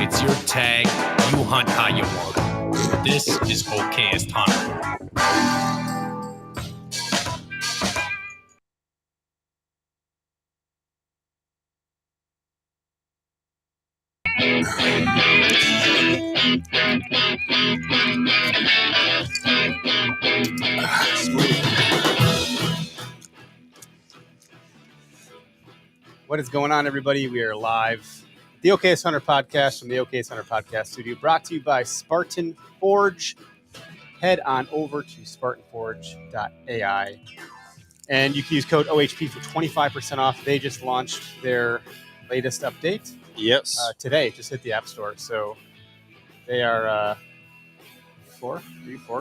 It's your tag. You hunt how you want. This is Okayest Hunter. What is going on, everybody? We are live. The Okayest Hunter podcast from the Okayest Hunter podcast studio, brought to you by Spartan Forge. Head on over to spartanforge.ai and you can use code OHP for 25% off. They just launched their latest update. Yes. Today, just hit the App Store. So they are 4,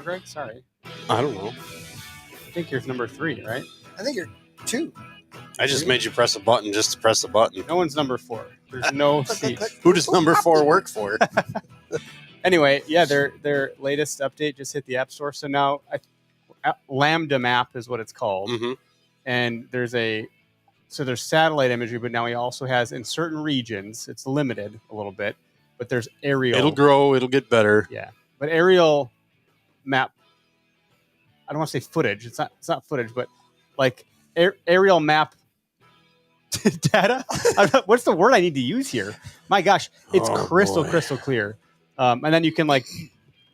Greg? Sorry. I don't know. I think you're number 3, right? I think you're 2. I just made you press a button just to press the button. No one's number 4. There's no seat. Who does number 4 work for? Anyway, yeah, their latest update just hit the App Store. So now Lambda Map is what it's called. Mm-hmm. And there's satellite imagery, but now he also has in certain regions, it's limited a little bit, but there's aerial. It'll grow. It'll get better. Yeah. But aerial map, I don't want to say footage. It's not footage, but like aerial map data. What's the word I need to use here? My gosh, it's crystal clear. And then you can like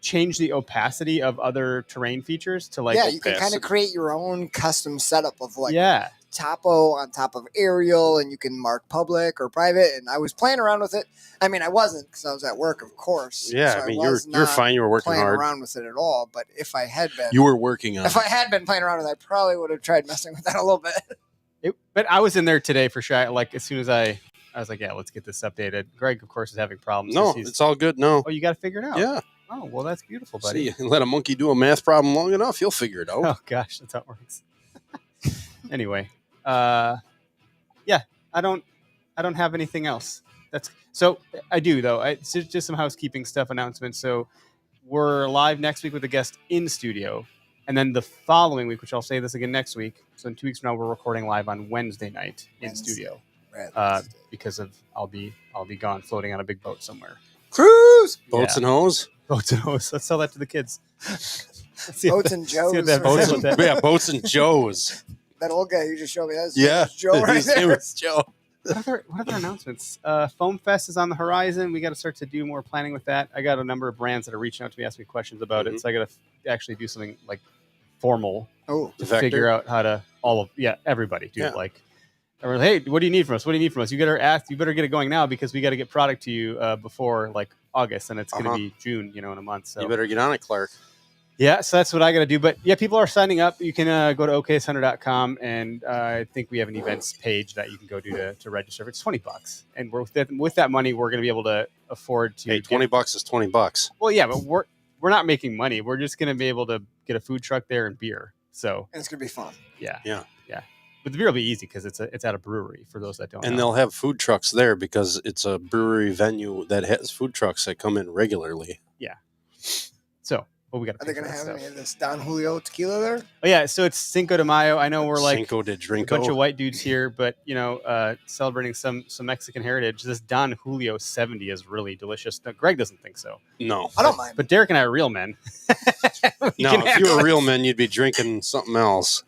change the opacity of other terrain features to like you can kind of create your own custom setup of like topo on top of aerial, and you can mark public or private. And I was playing around with it. I mean, I wasn't because I was at work, of course. Yeah, so I mean, you're fine. You were working playing hard. around with it at all. But if I had been, you were working on. If I had been playing around with it, I probably would have tried messing with that a little bit. But I was in there today for sure. Like as soon as I was like, yeah, let's get this updated. Greg, of course, is having problems. No, it's all good. No. Oh, you got to figure it out. Yeah. Oh, well, that's beautiful, buddy. See, let a monkey do a math problem long enough, he'll figure it out. Oh gosh, that's how it works. Anyway, yeah, I don't have anything else. So I do though. It's just some housekeeping stuff, announcements. So we're live next week with a guest in studio, and then the following week, which I'll say this again next week. So in 2 weeks from now, we're recording live on Wednesday night in studio, because of I'll be gone floating on a big boat somewhere. Cruise boats and hose. Boats and hose. Let's sell that to the kids. Boats and Joes. Yeah, boats and Joes. That old guy you just showed me. That's Joe right there. It was Joe. What other announcements? Foam Fest is on the horizon. We got to start to do more planning with that. I got a number of brands that are reaching out to me, asking me questions about it. So I got to actually do something like formal to figure out how to everybody do like. Or, hey, what do you need from us? What do you need from us? You better get it going now because we got to get product to you before like August, and it's going to be June, in a month. So you better get on it, Clark. Yeah, so that's what I got to do. But yeah, people are signing up. You can go to okayesthunter.com, and I think we have an events page that you can go to register. It's $20, and with that money, we're going to be able to afford to. Hey, $20 is $20. Well, yeah, but we're not making money. We're just going to be able to get a food truck there and beer. So and it's going to be fun. Yeah. But the beer will be easy because it's at a brewery for those that don't know. And they'll have food trucks there because it's a brewery venue that has food trucks that come in regularly. Yeah. So, we got to. Are they going to have any of this Don Julio tequila there? Oh yeah, so it's Cinco de Mayo. I know we're like Cinco de Drinko. A bunch of white dudes here, but celebrating some Mexican heritage. This Don Julio 70 is really delicious. Now, Greg doesn't think so. No, I don't mind. But Derek and I are real men. No, if you were real men, you'd be drinking something else.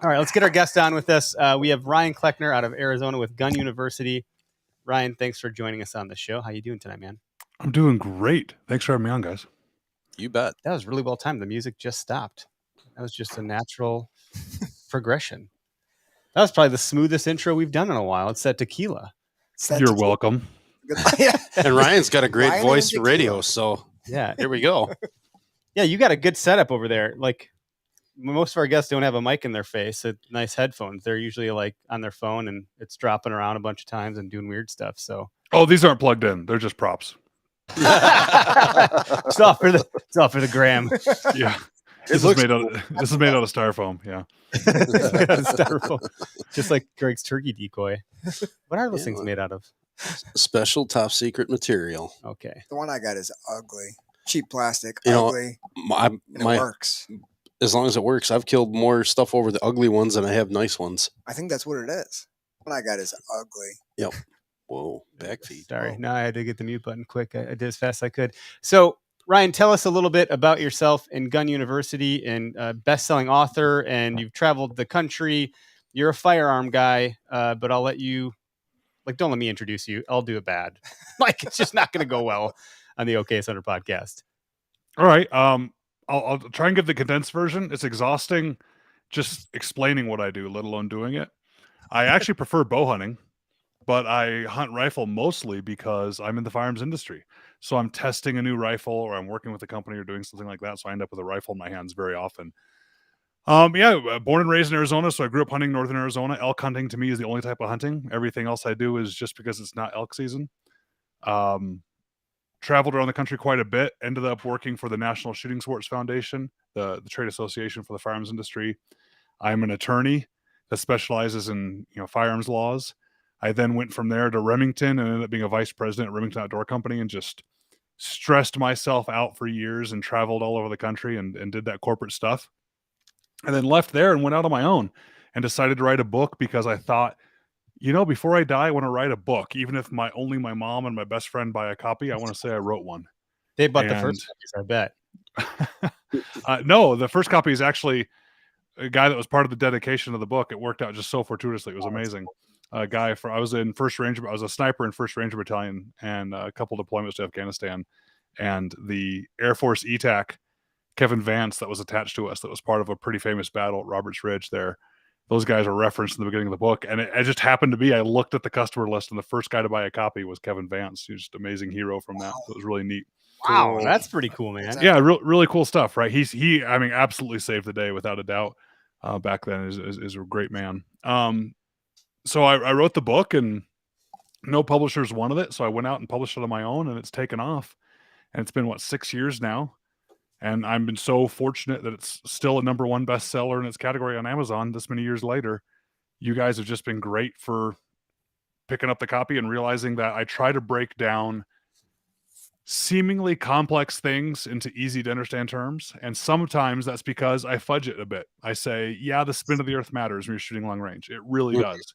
All right, let's get our guest on with us. We have Ryan Cleckner out of Arizona with Gun University. Ryan, thanks for joining us on the show. How you doing tonight, man? I'm doing great. Thanks for having me on, guys. You bet. That was really well timed. The music just stopped. That was just a natural progression. That was probably the smoothest intro we've done in a while. It's that tequila. You're welcome. And Ryan's got a great voice for radio, so yeah, here we go. Yeah, you got a good setup over there. Like most of our guests don't have a mic in their face. Nice headphones. They're usually like on their phone and it's dropping around a bunch of times and doing weird stuff. So these aren't plugged in. They're just props. It's all for the gram. Yeah. This is made out of styrofoam. Yeah. It's made out of styrofoam. Just like Greg's turkey decoy. What are those things made out of? Special top secret material. Okay. The one I got is ugly. Cheap plastic. You know, ugly. It works. As long as it works, I've killed more stuff over the ugly ones than I have nice ones. I think that's what it is. The one I got is ugly. Yep. Whoa, backfeed. Sorry, Whoa. no, I had to get the mute button quick. I did as fast as I could. So, Ryan, tell us a little bit about yourself and Gun University, and best-selling author, and you've traveled the country. You're a firearm guy, but I'll let you, don't let me introduce you. I'll do it bad. It's just not going to go well on the OK Center podcast. All right. I'll try and give the condensed version. It's exhausting just explaining what I do, let alone doing it. I actually prefer bow hunting, but I hunt rifle mostly because I'm in the firearms industry. So I'm testing a new rifle, or I'm working with a company or doing something like that. So I end up with a rifle in my hands very often. Born and raised in Arizona. So I grew up hunting northern Arizona. Elk hunting to me is the only type of hunting. Everything else I do is just because it's not elk season. Traveled around the country quite a bit. Ended up working for the National Shooting Sports Foundation, the trade association for the firearms industry. I'm an attorney that specializes in firearms laws. I then went from there to Remington and ended up being a vice president at Remington Outdoor Company, and just stressed myself out for years and traveled all over the country and did that corporate stuff. And then left there and went out on my own and decided to write a book because I thought, before I die, I want to write a book. Even if only my mom and my best friend buy a copy, I want to say I wrote one. They bought the first copies, I bet. No, the first copy is actually a guy that was part of the dedication of the book. It worked out just so fortuitously. It was amazing. A guy I was in First Ranger. I was a sniper in First Ranger Battalion and a couple deployments to Afghanistan. And the Air Force ETAC, Kevin Vance, that was attached to us, that was part of a pretty famous battle at Roberts Ridge there. Those guys are referenced in the beginning of the book. And it just happened to be, I looked at the customer list and the first guy to buy a copy was Kevin Vance. He was just an amazing hero from that. So it was really neat. Wow, that's pretty cool, man. Yeah, really cool stuff, right? He absolutely saved the day without a doubt. Back then is a great man. So I wrote the book and no publishers wanted it. So I went out and published it on my own, and it's taken off. And it's been 6 years now. And I've been so fortunate that it's still a #1 bestseller in its category on Amazon this many years later. You guys have just been great for picking up the copy and realizing that I try to break down seemingly complex things into easy to understand terms. And sometimes that's because I fudge it a bit. I say, yeah, the spin of the earth matters when you're shooting long range. It really does.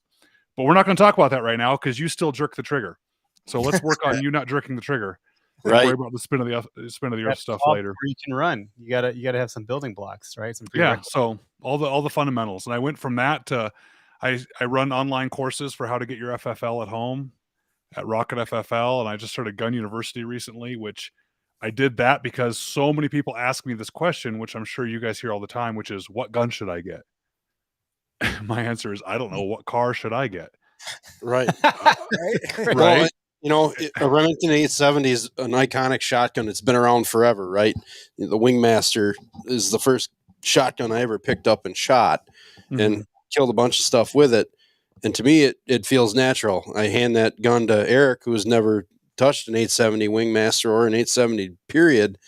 But we're not going to talk about that right now because you still jerk the trigger. So let's work on you not jerking the trigger. Right. Worry about the spin of the earth stuff later. You can run. You gotta have some building blocks, right? So all the fundamentals. And I went from that to I run online courses for how to get your FFL at home at Rocket FFL, and I just started Gun University recently, which I did that because so many people ask me this question, which I'm sure you guys hear all the time, which is, what gun should I get? My answer is, I don't know. What car should I get? Right. Right. A Remington 870 is an iconic shotgun. It's been around forever, right? The Wingmaster is the first shotgun I ever picked up and shot and killed a bunch of stuff with it. And to me, it feels natural. I hand that gun to Eric, who has never touched an 870 Wingmaster or an 870 period,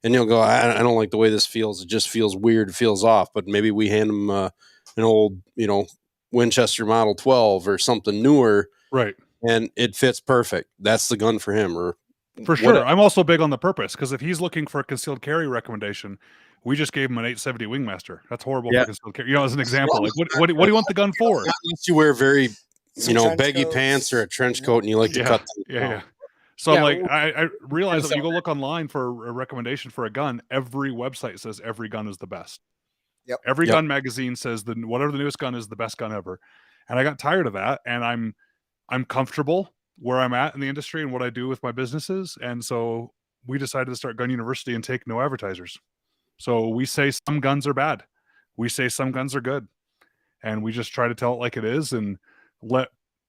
and he'll go, I don't like the way this feels. It just feels weird. It feels off. But maybe we hand him an old, Winchester Model 12 or something newer. Right. And it fits perfect. That's the gun for him. Or for sure. I'm also big on the purpose, because if he's looking for a concealed carry recommendation, we just gave him an 870 Wingmaster. That's horrible for concealed carry. As an example, like what do you want the gun for? Unless you wear very, baggy pants or a trench coat and you like to cut them. Yeah. So I realized that when you go look online for a recommendation for a gun, every website says every gun is the best. Yep. Every gun magazine says whatever the newest gun is the best gun ever. And I got tired of that, and I'm comfortable where I'm at in the industry and what I do with my businesses. And so we decided to start Gun University and take no advertisers. So we say some guns are bad. We say some guns are good. And we just try to tell it like it is and let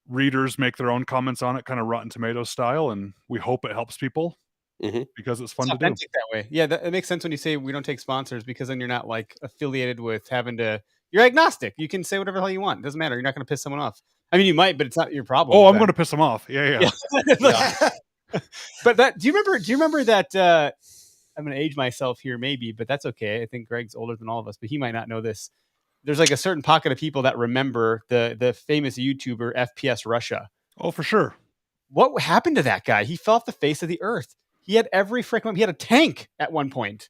readers make their own comments on it, kind of Rotten Tomatoes style. And we hope it helps people because it's fun to do. That way. Yeah, it makes sense when you say we don't take sponsors, because then you're not affiliated with having to. You're agnostic. You can say whatever the hell you want. It doesn't matter. You're not going to piss someone off. I mean, you might, but it's not your problem. Oh, I'm going to piss them off. Yeah. But do you remember that? I'm going to age myself here, maybe, but that's okay. I think Greg's older than all of us, but he might not know this. There's a certain pocket of people that remember the famous YouTuber FPS Russia. Oh, for sure. What happened to that guy? He fell off the face of the earth. He had every freaking. He had a tank at one point.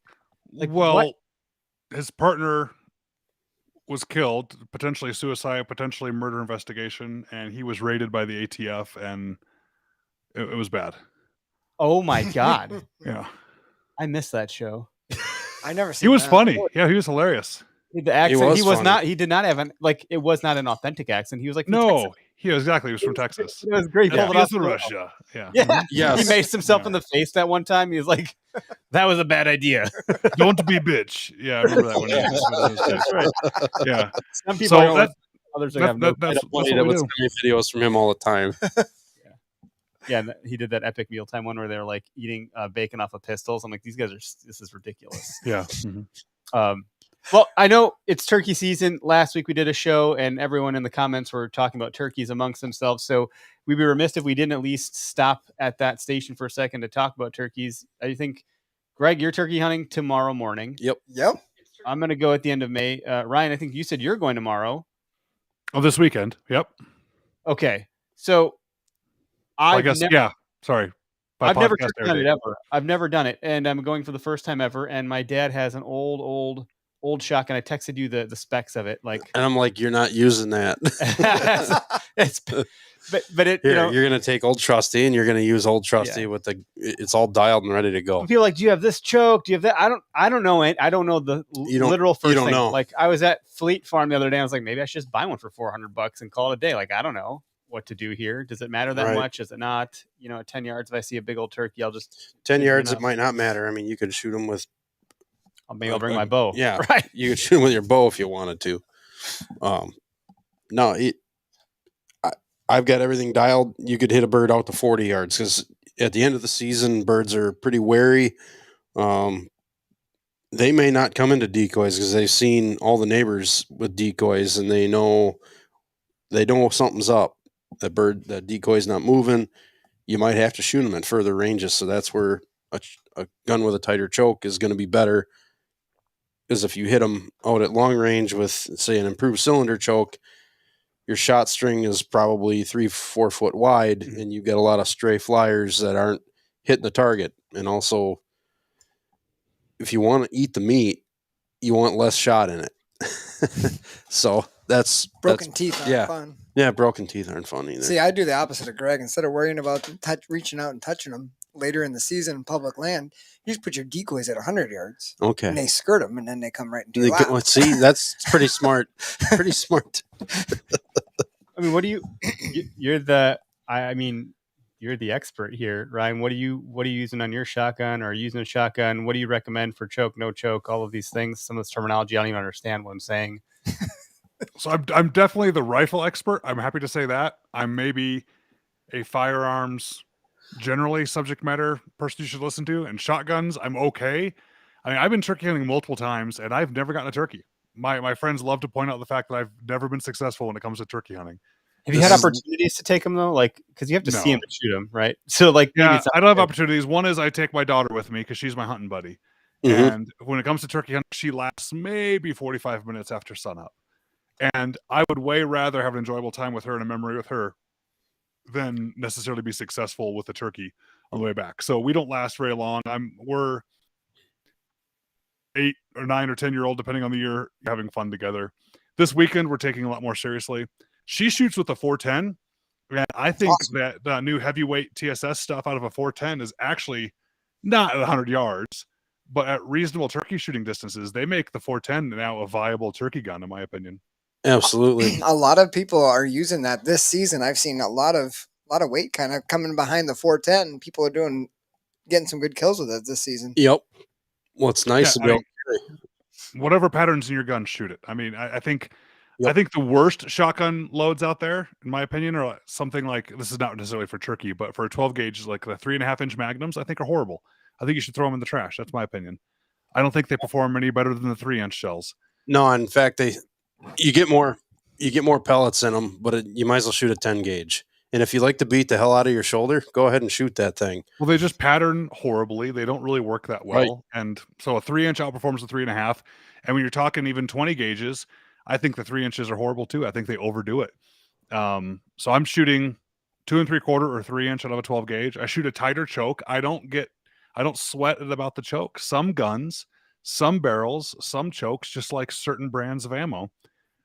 His partner was killed, potentially suicide, potentially murder investigation, and he was raided by the ATF, and It was bad. Oh my God. Yeah. I missed that show. I never He seen was that. funny. Yeah, he was hilarious. The accent, he was funny. not, he did not have it was not an authentic accent. He was like, from No, Texas. he was from Texas. It was great. He pulled it off. Yes, Russia. Yeah. Yeah. Yes. He maced himself Yeah. in the face that one time. He was like, that was a bad idea. Don't be bitch. Yeah, I remember that one. That's right. Yeah. Some people So are that, others are that, have no. that, that's what Buddy we that would do. send me videos from him all the time. Yeah, he did that epic mealtime one where they're like eating bacon off of pistols. I'm like, these guys this is ridiculous. Yeah. Well, I know it's turkey season. Last week we did a show and everyone in the comments were talking about turkeys amongst themselves. So we'd be remiss if we didn't at least stop at that station for a second to talk about turkeys. I think, Greg, you're turkey hunting tomorrow morning. Yep. I'm going to go at the end of May. Ryan, I think you said you're going tomorrow. Oh, this weekend. Yep. Okay. So I guess, yeah. Sorry. I've never done it ever. I've never done it. And I'm going for the first time ever. And my dad has an old shotgun. I texted you the specs of it. Like, And I'm like, you're not using that. but it, Here, you're gonna take Old Trusty and you're gonna use Old Trusty with it's all dialed and ready to go. People are like, do you have this choke? Do you have that? I don't know it. I don't know the literal first thing. know. Like, I was at Fleet Farm the other day. I was like, maybe I should just buy one for $400 and call it a day. Like, I don't know what to do here. Does it matter that much? Does it not? At 10 yards, if I see a big old turkey, I'll just 10 yards. It might not matter. I mean, you could shoot them with. Maybe I'll bring my bow. Yeah, right. You could shoot them with your bow if you wanted to. No, I've got everything dialed. You could hit a bird out to 40 yards because at the end of the season, birds are pretty wary. They may not come into decoys because they've seen all the neighbors with decoys and they know something's up. That decoy's not moving. You might have to shoot them at further ranges. So that's where a gun with a tighter choke is going to be better. Because if you hit them out at long range with, say, an improved cylinder choke, your shot string is probably 3-4 foot wide, and you get a lot of stray flyers that aren't hitting the target. And also, if you want to eat the meat, you want less shot in it. So that's Broken teeth aren't fun. Yeah, broken teeth aren't fun either. See, I do the opposite of Greg. Instead of worrying about reaching out and touching them later in the season in public land, you just put your decoys at 100 yards. Okay. And they skirt them, and then they come right into your lap. See, that's pretty smart. Pretty smart. I mean, what do you? You're the. I mean, you're the expert here, Ryan. What are you using on your shotgun, or using a shotgun? What do you recommend for choke, no choke, all of these things? Some of this terminology, I don't even understand what I'm saying. So I'm definitely the rifle expert. I'm happy to say that. I'm maybe a firearms generally subject matter person you should listen to, and shotguns I'm okay. I mean, I've been turkey hunting multiple times and I've never gotten a turkey. My friends love to point out the fact that I've never been successful when it comes to turkey hunting. Have you had opportunities to take them though? Like, because you have to see them to shoot them, right? So like, yeah, I don't have opportunities. One is I take my daughter with me because she's my hunting buddy. Mm-hmm. And when it comes to turkey hunting, she lasts maybe 45 minutes after sunup. And I would way rather have an enjoyable time with her and a memory with her than necessarily be successful with a turkey on the way back. So we don't last very long. We're 8 or 9 or 10-year-old, depending on the year, having fun together. This weekend, we're taking a lot more seriously. She shoots with a 410. And I think that the new heavyweight TSS stuff out of a 410 is actually not at 100 yards, but at reasonable turkey shooting distances. They make the 410 now a viable turkey gun, in my opinion. Absolutely. A lot of people are using that this season. I've seen a lot of weight kind of coming behind the 410. People are getting some good kills with it this season. Yep. Well, it's nice to be able to carry. Whatever patterns in your gun, shoot it. I mean, I think the worst shotgun loads out there, in my opinion, are something like, this is not necessarily for turkey, but for 12 gauge, like the 3.5-inch magnums, I think are horrible. I think you should throw them in the trash. That's my opinion. I don't think they perform any better than the 3-inch shells. No, in fact, you get more pellets in them, but you might as well shoot a 10 gauge. And if you like to beat the hell out of your shoulder, go ahead and shoot that thing. Well, they just pattern horribly. They don't really work that well. Right. And so a 3-inch outperforms the 3.5. And when you're talking even 20 gauges, I think the 3 inches are horrible too. I think they overdo it. So I'm shooting 2 3/4 or 3-inch out of a 12 gauge. I shoot a tighter choke. I don't sweat it about the choke. Some guns, some barrels, some chokes, just like certain brands of ammo.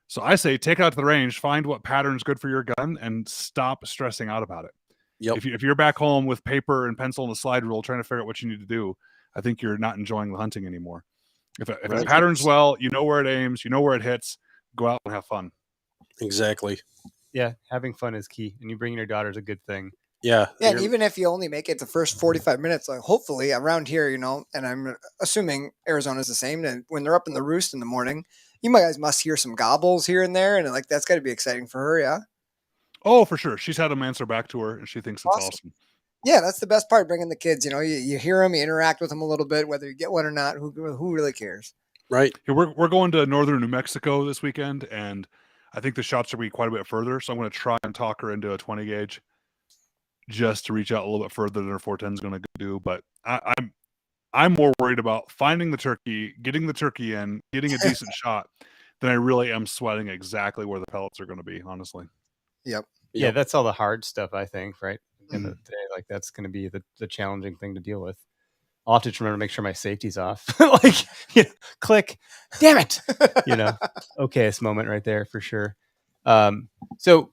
So I say, take it out to the range, find what pattern's good for your gun, and stop stressing out about it. Yep. If you're back home with paper and pencil and a slide rule trying to figure out what you need to do, I think you're not enjoying the hunting anymore. If it patterns well, you know where it aims, you know where it hits, go out and have fun. Exactly. Yeah, having fun is key, and you bringing your daughter is a good thing. Yeah. Yeah, and even if you only make it the first 45 minutes, like hopefully around here, you know, and I'm assuming Arizona's the same, and when they're up in the roost in the morning, you guys must hear some gobbles here and there, and like that's got to be exciting for her, yeah? Oh, for sure. She's had them answer back to her, and she thinks it's awesome. Yeah, that's the best part, bringing the kids. You know, you hear them, you interact with them a little bit, whether you get one or not. Who really cares? Right. We're going to northern New Mexico this weekend, and I think the shots will be quite a bit further. So I'm going to try and talk her into a 20 gauge just to reach out a little bit further than her 410 is going to do. But I'm more worried about finding the turkey, getting the turkey in, getting a decent shot than I really am sweating exactly where the pellets are going to be, honestly. Yep. Yeah, that's all the hard stuff, I think, right? In the day, like that's going to be the challenging thing to deal with. I'll have to remember to make sure my safety's off. Like, you know, click, damn it. You know, okayest moment right there for sure. So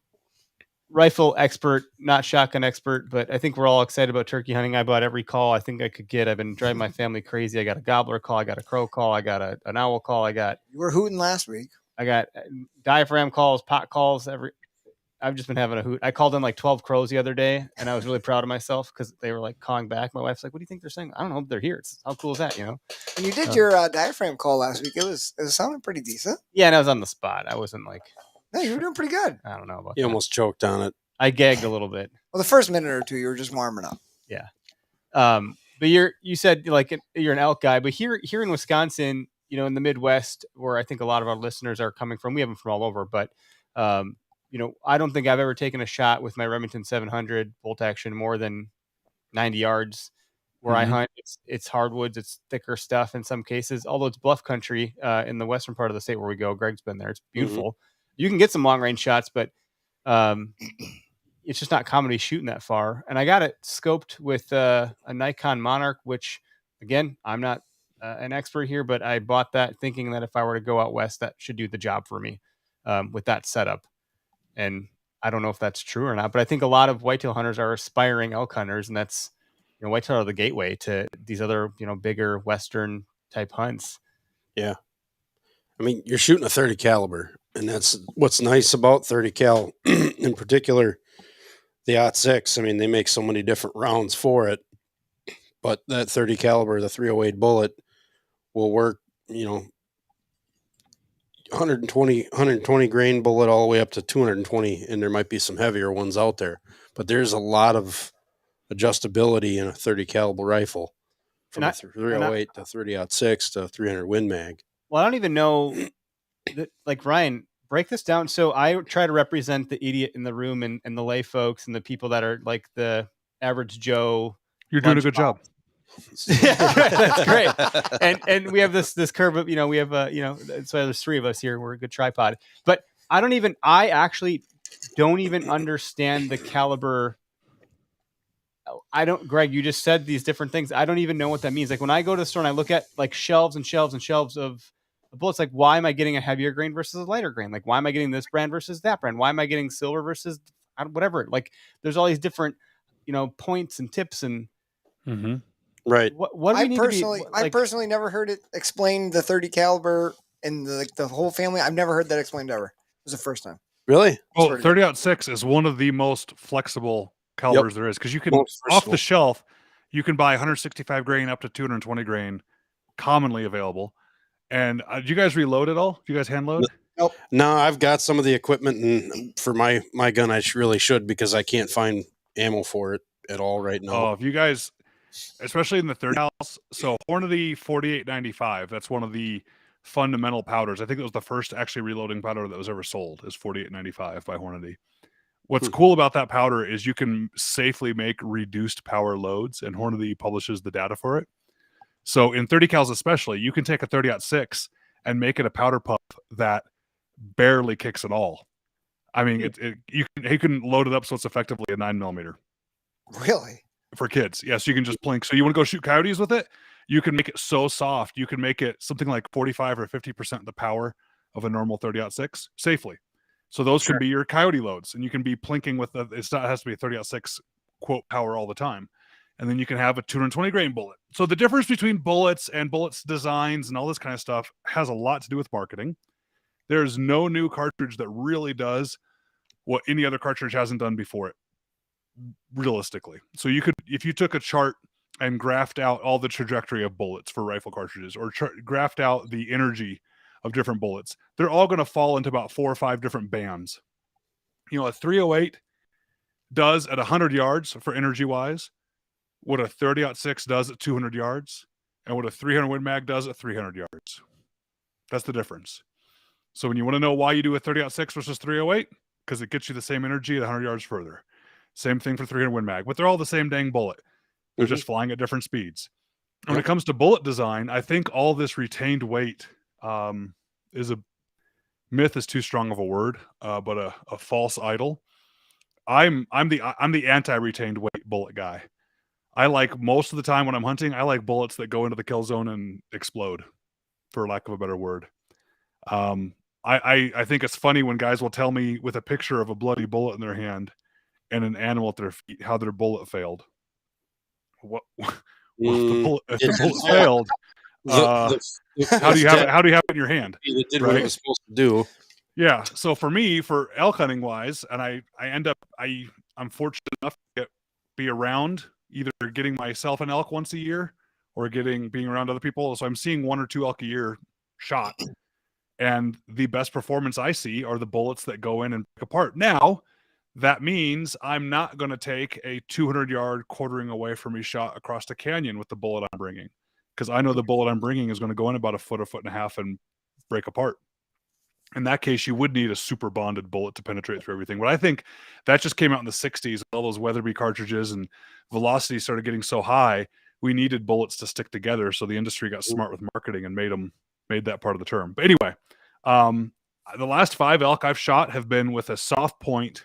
rifle expert, not shotgun expert, but I think we're all excited about turkey hunting. I bought every call I think I could get. I've been driving my family crazy. I got a gobbler call. I got a crow call. I got an owl call. You were hooting last week. I got diaphragm calls, pot calls. I've just been having a hoot. I called in like 12 crows the other day, and I was really proud of myself because they were like calling back. My wife's like, "What do you think they're saying?" I don't know. They're here. How cool is that? You know. When you did your diaphragm call last week, it was sounding pretty decent. Yeah, and I was on the spot. I wasn't like. No, you were doing pretty good. I don't know about. You almost choked on it. I gagged a little bit. Well, the first minute or two, you were just warming up. Yeah. But you said like you're an elk guy, but here in Wisconsin, you know, in the Midwest, where I think a lot of our listeners are coming from, we have them from all over, but you know, I don't think I've ever taken a shot with my Remington 700 bolt action more than 90 yards. Where I hunt, it's hardwoods, it's thicker stuff in some cases. Although it's bluff country in the western part of the state where we go. Greg's been there; it's beautiful. You can get some long range shots, but it's just not common to be shooting that far. And I got it scoped with a Nikon Monarch, which again, I'm not an expert here, but I bought that thinking that if I were to go out west, that should do the job for me with that setup. And I don't know if that's true or not, but I think a lot of whitetail hunters are aspiring elk hunters, and that's, you know, whitetail are the gateway to these other, you know, bigger Western type hunts. Yeah. I mean, you're shooting a 30 caliber, and that's what's nice about 30 cal in particular, the .6. I mean, they make so many different rounds for it, but that 30 caliber, the 308 bullet will work, you know, 120 grain bullet all the way up to 220, and there might be some heavier ones out there, but there's a lot of adjustability in a 30 caliber rifle from a 308 to 30-06 to 300 Win Mag. Well, I don't even know that, like, Ryan, break this down. So I try to represent the idiot in the room and the lay folks and the people that are like the average Joe. You're doing a good job. Yeah, that's great. And we have this curve of, you know, we have so there's three of us here. We're a good tripod, but I actually don't even understand the caliber. Greg, you just said these different things. I don't even know what that means. Like when I go to the store and I look at like shelves and shelves and shelves of bullets, like why am I getting a heavier grain versus a lighter grain? Like why am I getting this brand versus that brand? Why am I getting silver versus whatever? Like there's all these different, you know, points and tips and right. What do we need to be? Like, I personally never heard it explained, the 30 caliber and the whole family. I've never heard that explained ever. It was the first time. Really? Well, 30-06 is one of the most flexible calibers there is, because you can off the shelf, you can buy 165 grain up to 220 grain, commonly available. And do you guys reload at all? Do you guys hand load? Nope. No, I've got some of the equipment, and for my gun, I really should, because I can't find ammo for it at all right now. Oh, if you guys, especially in the 30 house, so Hornady 4895, that's one of the fundamental powders. I think it was the first actually reloading powder that was ever sold, is 4895 by Hornady. What's cool about that powder is you can safely make reduced power loads, and Hornady publishes the data for it. So in 30 cals especially, you can take a 30-06 and make it a powder puff that barely kicks at all. I mean, you can load it up so it's effectively a 9mm. Really? For kids. Yes, you can just plink. So you want to go shoot coyotes with it? You can make it so soft. You can make it something like 45 or 50% the power of a normal 30-06 safely. So those could be your coyote loads, and you can be plinking with it has to be a 30-06 quote power all the time. And then you can have a 220 grain bullet. So the difference between bullets and bullets designs and all this kind of stuff has a lot to do with marketing. There's no new cartridge that really does what any other cartridge hasn't done before it, realistically. So you could, if you took a chart and graphed out all the trajectory of bullets for rifle cartridges, or graphed out the energy of different bullets, they're all going to fall into about 4 or 5 different bands. You know, a 308 does at 100 yards for energy wise what a 30-06 does at 200 yards, and what a 300 Win Mag does at 300 yards. That's the difference. So when you want to know why you do a 30-06 versus 308, because it gets you the same energy at 100 yards further. Same thing for 300 Win Mag, but they're all the same dang bullet. They're just flying at different speeds. When it comes to bullet design, I think all this retained weight is a myth is too strong of a word, but a false idol. I'm the anti-retained weight bullet guy. I like, most of the time when I'm hunting, I like bullets that go into the kill zone and explode, for lack of a better word. I think it's funny when guys will tell me with a picture of a bloody bullet in their hand and an animal at their feet how their bullet failed. What if the bullet failed? How do you have it in your hand? It did what it was supposed to do. Yeah. So for me, for elk hunting wise, and I'm fortunate enough to be around, either getting myself an elk once a year or being around other people. So I'm seeing 1 or 2 elk a year shot. And the best performance I see are the bullets that go in and break apart. Now, that means I'm not going to take a 200-yard quartering away from me shot across the canyon with the bullet I'm bringing, because I know the bullet I'm bringing is going to go in about a foot and a half and break apart. In that case, you would need a super bonded bullet to penetrate through everything. But I think that just came out in the 60s. All those Weatherby cartridges and velocity started getting so high, we needed bullets to stick together. So the industry got smart with marketing and made that part of the term. But anyway, the last 5 elk I've shot have been with a soft point,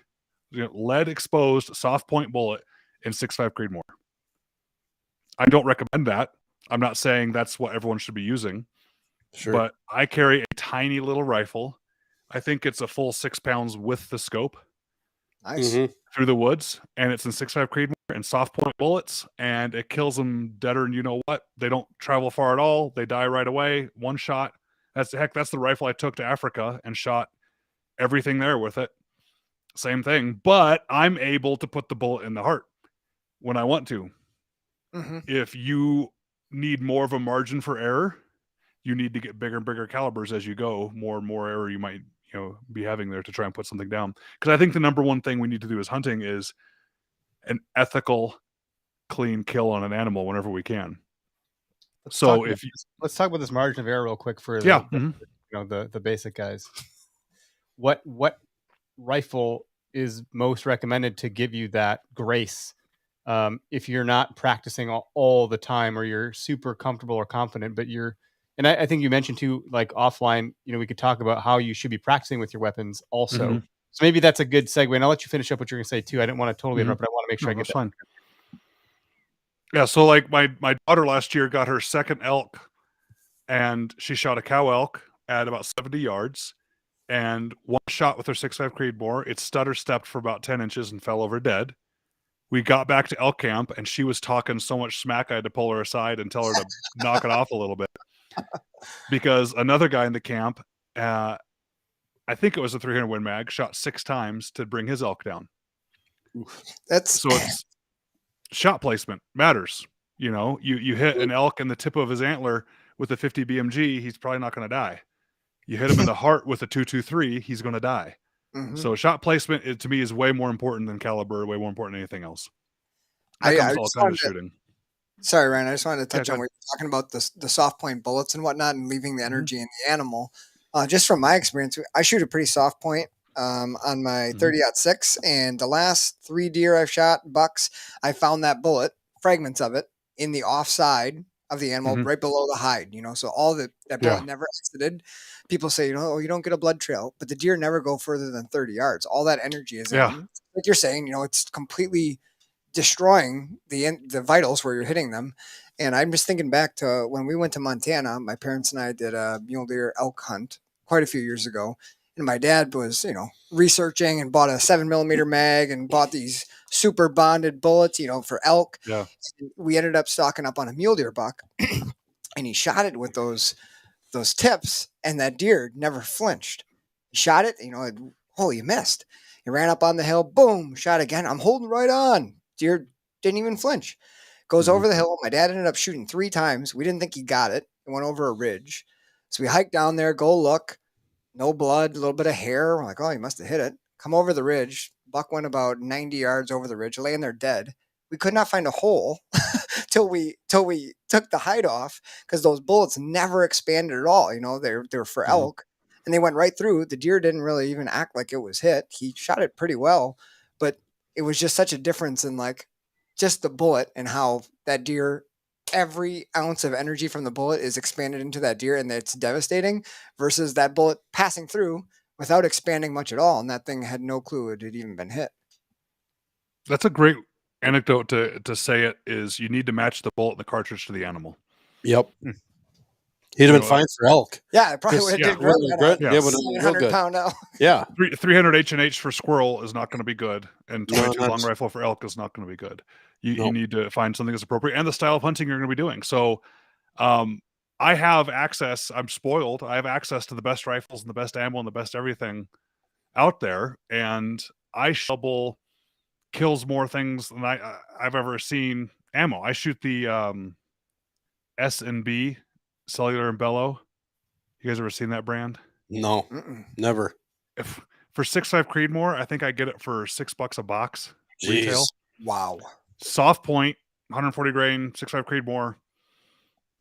lead exposed soft point bullet in 6.5 Creedmoor. I don't recommend that. I'm not saying that's what everyone should be using. Sure. But I carry a tiny little rifle. I think it's a full 6 pounds with the scope. Nice. Through the woods, and it's in 6.5 Creedmoor and soft point bullets, and it kills them deader than you know what. They don't travel far at all. They die right away. One shot. That's the rifle I took to Africa and shot everything there with it. Same thing, but I'm able to put the bullet in the heart when I want to. If you need more of a margin for error, you need to get bigger and bigger calibers as you go. More and more error you might be having there to try and put something down. Because I think the number one thing we need to do as hunting is an ethical, clean kill on an animal whenever we can. Let's talk about this margin of error real quick for the basic guys. What rifle is most recommended to give you that grace if you're not practicing all the time, or you're super comfortable or confident, but and I think you mentioned too, like offline, we could talk about how you should be practicing with your weapons also. So maybe that's a good segue, and I'll let you finish up what you're going to say too. I didn't want to totally interrupt, but I want to make sure I get that. Fine. Yeah. So like my daughter last year got her second elk, and she shot a cow elk at about 70 yards, and one shot with her 6.5 Creedmoor, it stutter stepped for about 10 inches and fell over dead. We got back to elk camp, and she was talking so much smack I had to pull her aside and tell her to knock it off a little bit. Because another guy in the camp, I think it was a 300 Win Mag, shot 6 times to bring his elk down. So it's shot placement matters. You hit an elk in the tip of his antler with a 50 BMG, he's probably not going to die. You hit him in the heart with a 223, he's going to die. So shot placement, to me, is way more important than caliber, way more important than anything else. Shooting. Sorry, Ryan. I just wanted to touch on what you're talking about, the soft point bullets and whatnot, and leaving the energy in the animal. Just from my experience, I shoot a pretty soft point on my 30-06, and the last 3 deer I've shot, bucks, I found that bullet, fragments of it, in the offside of the animal, right below the hide. So all that bullet never exited. People say, you don't get a blood trail, but the deer never go further than 30 yards. All that energy is in. Like you're saying, it's completely destroying the vitals where you're hitting them. And I'm just thinking back to when we went to Montana. My parents and I did a mule deer elk hunt quite a few years ago, And my dad was, researching and bought a 7mm mag and bought these super bonded bullets, for elk. Yeah. And we ended up stocking up on a mule deer buck, and he shot it with those tips, and that deer never flinched. He shot it, he missed. He ran up on the hill, boom, shot again. I'm holding right on. Deer didn't even flinch. Goes over the hill. My dad ended up shooting 3 times. We didn't think he got it. It went over a ridge. So we hiked down there, go look. No blood, a little bit of hair. We're like, oh, he must have hit it. Come over the ridge. Buck went about 90 yards over the ridge, laying there dead. We could not find a hole till we took the hide off, because those bullets never expanded at all. They were for elk, and they went right through. The deer didn't really even act like it was hit. He shot it pretty well, but it was just such a difference in like just the bullet and how that deer, every ounce of energy from the bullet is expanded into that deer, and it's devastating, versus that bullet passing through without expanding much at all. And that thing had no clue it had even been hit. That's a great anecdote to say it is you need to match the bullet and the cartridge to the animal. Yep. He'd have been fine for elk. Yeah, it probably would have did great. Yeah, would have been real good. Pound elk. Yeah. 300 H&H for squirrel is not going to be good, and 22 long rifle for elk is not going to be good. You need to find something that's appropriate, and the style of hunting you're going to be doing. So I have access. I'm spoiled. I have access to the best rifles and the best ammo and the best everything out there, and I shovel kills more things than I've ever seen ammo. I shoot the S&B Cellular and Bellow. You guys ever seen that brand? No, never. For 6.5 Creedmoor, I think I get it for $6 a box. Retail. Wow. Soft point, 140 grain, 6.5 Creedmoor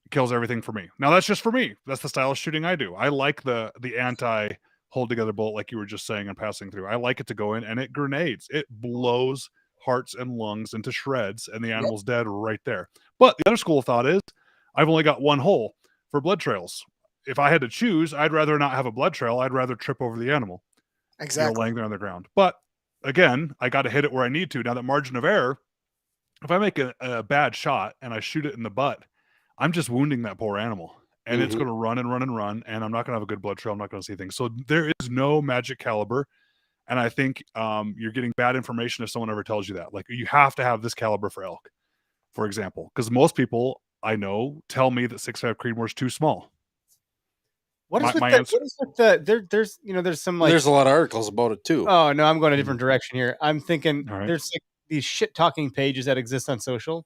kills everything for me. Now that's just for me. That's the style of shooting I do. I like the anti hold together bullet, like you were just saying and passing through. I like it to go in and it grenades. It blows hearts and lungs into shreds, and the animal's dead right there. But the other school of thought is I've only got one hole for blood trails. If I had to choose, I'd rather not have a blood trail. I'd rather trip over the animal. Exactly. Laying there on the ground. But again, I got to hit it where I need to. Now that margin of error, if I make a bad shot and I shoot it in the butt, I'm just wounding that poor animal, and it's going to run and run and run, and I'm not going to have a good blood trail. I'm not going to see things. So there is no magic caliber, and I think you're getting bad information if someone ever tells you that. Like, you have to have this caliber for elk, for example, because most people I know tell me that 6.5 Creedmoor is too small. What is with there's some like, there's a lot of articles about it too. Oh no, I'm going a different direction here. I'm thinking there's like these shit talking pages that exist on social,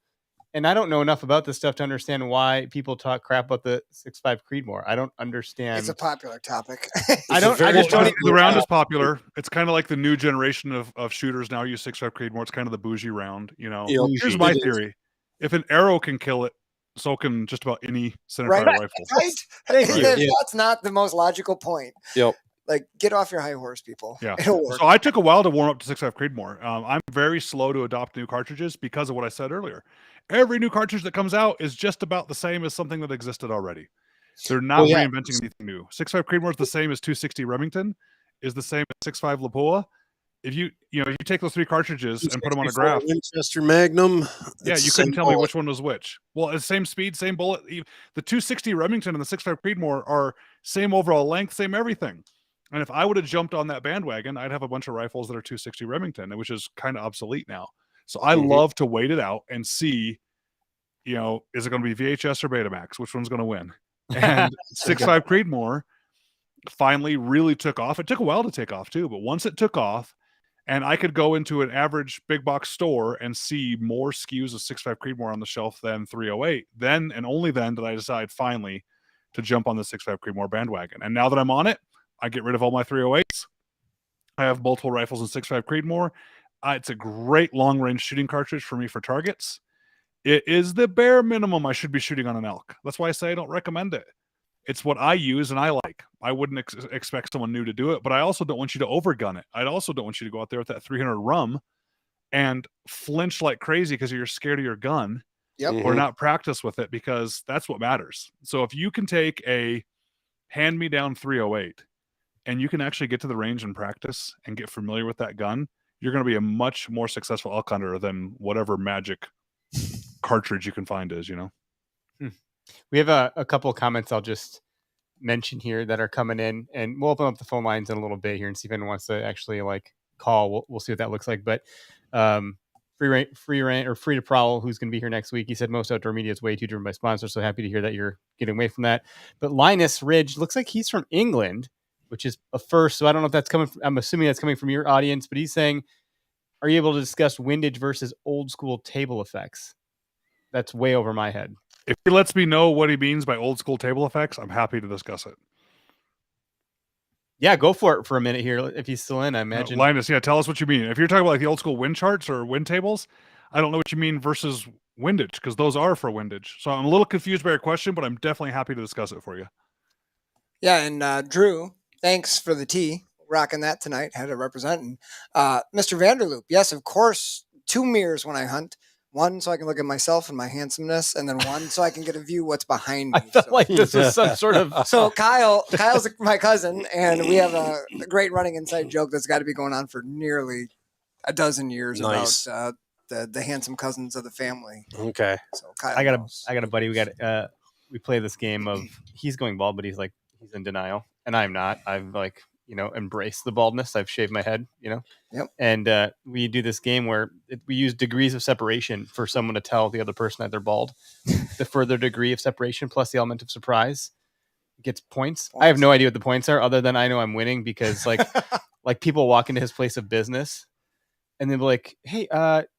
and I don't know enough about this stuff to understand why people talk crap about the 6.5 Creedmoor. I don't understand. It's a popular topic. The round is popular. It's kind of like the new generation of shooters now use 6.5 Creedmoor. It's kind of the bougie round. Here's my theory: if an arrow can kill it, so can just about any centerfire rifle. Right? That's not the most logical point. Yep. Like, get off your high horse, people. Yeah. It'll work. So I took a while to warm up to 6.5 Creedmoor. I'm very slow to adopt new cartridges because of what I said earlier. Every new cartridge that comes out is just about the same as something that existed already. They're not reinventing anything new. 6.5 Creedmoor is the same as 260 Remington, is the same as 6.5 Lapua. If you take those 3 cartridges and put them on a graph, Winchester Magnum. You couldn't tell me which one was which. Well, it's same speed, same bullet. The 260 Remington and the 6.5 Creedmoor are same overall length, same everything. And if I would have jumped on that bandwagon, I'd have a bunch of rifles that are 260 Remington, which is kind of obsolete now. So I love to wait it out and see, is it going to be VHS or Betamax? Which one's going to win? And 6.5 Creedmoor finally really took off. It took a while to take off too, but once it took off, and I could go into an average big box store and see more SKUs of 6.5 Creedmoor on the shelf than 308. Then and only then did I decide finally to jump on the 6.5 Creedmoor bandwagon. And now that I'm on it, I get rid of all my 308s. I have multiple rifles in 6.5 Creedmoor. It's a great long-range shooting cartridge for me for targets. It is the bare minimum I should be shooting on an elk. That's why I say I don't recommend it. It's what I use and I like. I wouldn't expect someone new to do it, but I also don't want you to overgun it. I also don't want you to go out there with that 300 rum and flinch like crazy because you're scared of your gun or not practice with it, because that's what matters. So if you can take a hand-me-down 308 and you can actually get to the range and practice and get familiar with that gun, you're going to be a much more successful elk hunter than whatever magic cartridge you can find is, We have a couple of comments I'll just mention here that are coming in, and we'll open up the phone lines in a little bit here and see if anyone wants to actually like call. We'll see what that looks like. But free to prowl, who's going to be here next week. He said most outdoor media is way too driven by sponsors. So happy to hear that you're getting away from that. But Linus Ridge looks like he's from England, which is a first. So I don't know if that's coming from, I'm assuming that's coming from your audience, but he's saying, are you able to discuss windage versus old school table effects? That's way over my head. If he lets me know what he means by old school table effects, I'm happy to discuss it. Yeah, go for it for a minute here. If he's still in, I imagine. Linus, yeah, tell us what you mean. If you're talking about like the old school wind charts or wind tables, I don't know what you mean versus windage, because those are for windage. So I'm a little confused by your question, but I'm definitely happy to discuss it for you. Yeah, and Drew, thanks for the tea. Rocking that tonight. Had to represent. And Mr. Vanderloop, yes, of course, 2 mirrors when I hunt. One so I can look at myself and my handsomeness, and then one so I can get a view what's behind me. I felt like this was some sort of... So Kyle's my cousin, and we have a great running inside joke that's got to be going on for nearly a dozen years about the handsome cousins of the family. Okay. So Kyle I got a buddy. We play this game of he's going bald, but he's in denial, and I'm not. I've embraced the baldness. I've shaved my head, Yep. And we do this game where we use degrees of separation for someone to tell the other person that they're bald. The further degree of separation plus the element of surprise gets points. I have no idea what the points are, other than I know I'm winning because like people walk into his place of business and they'll be like, "Hey,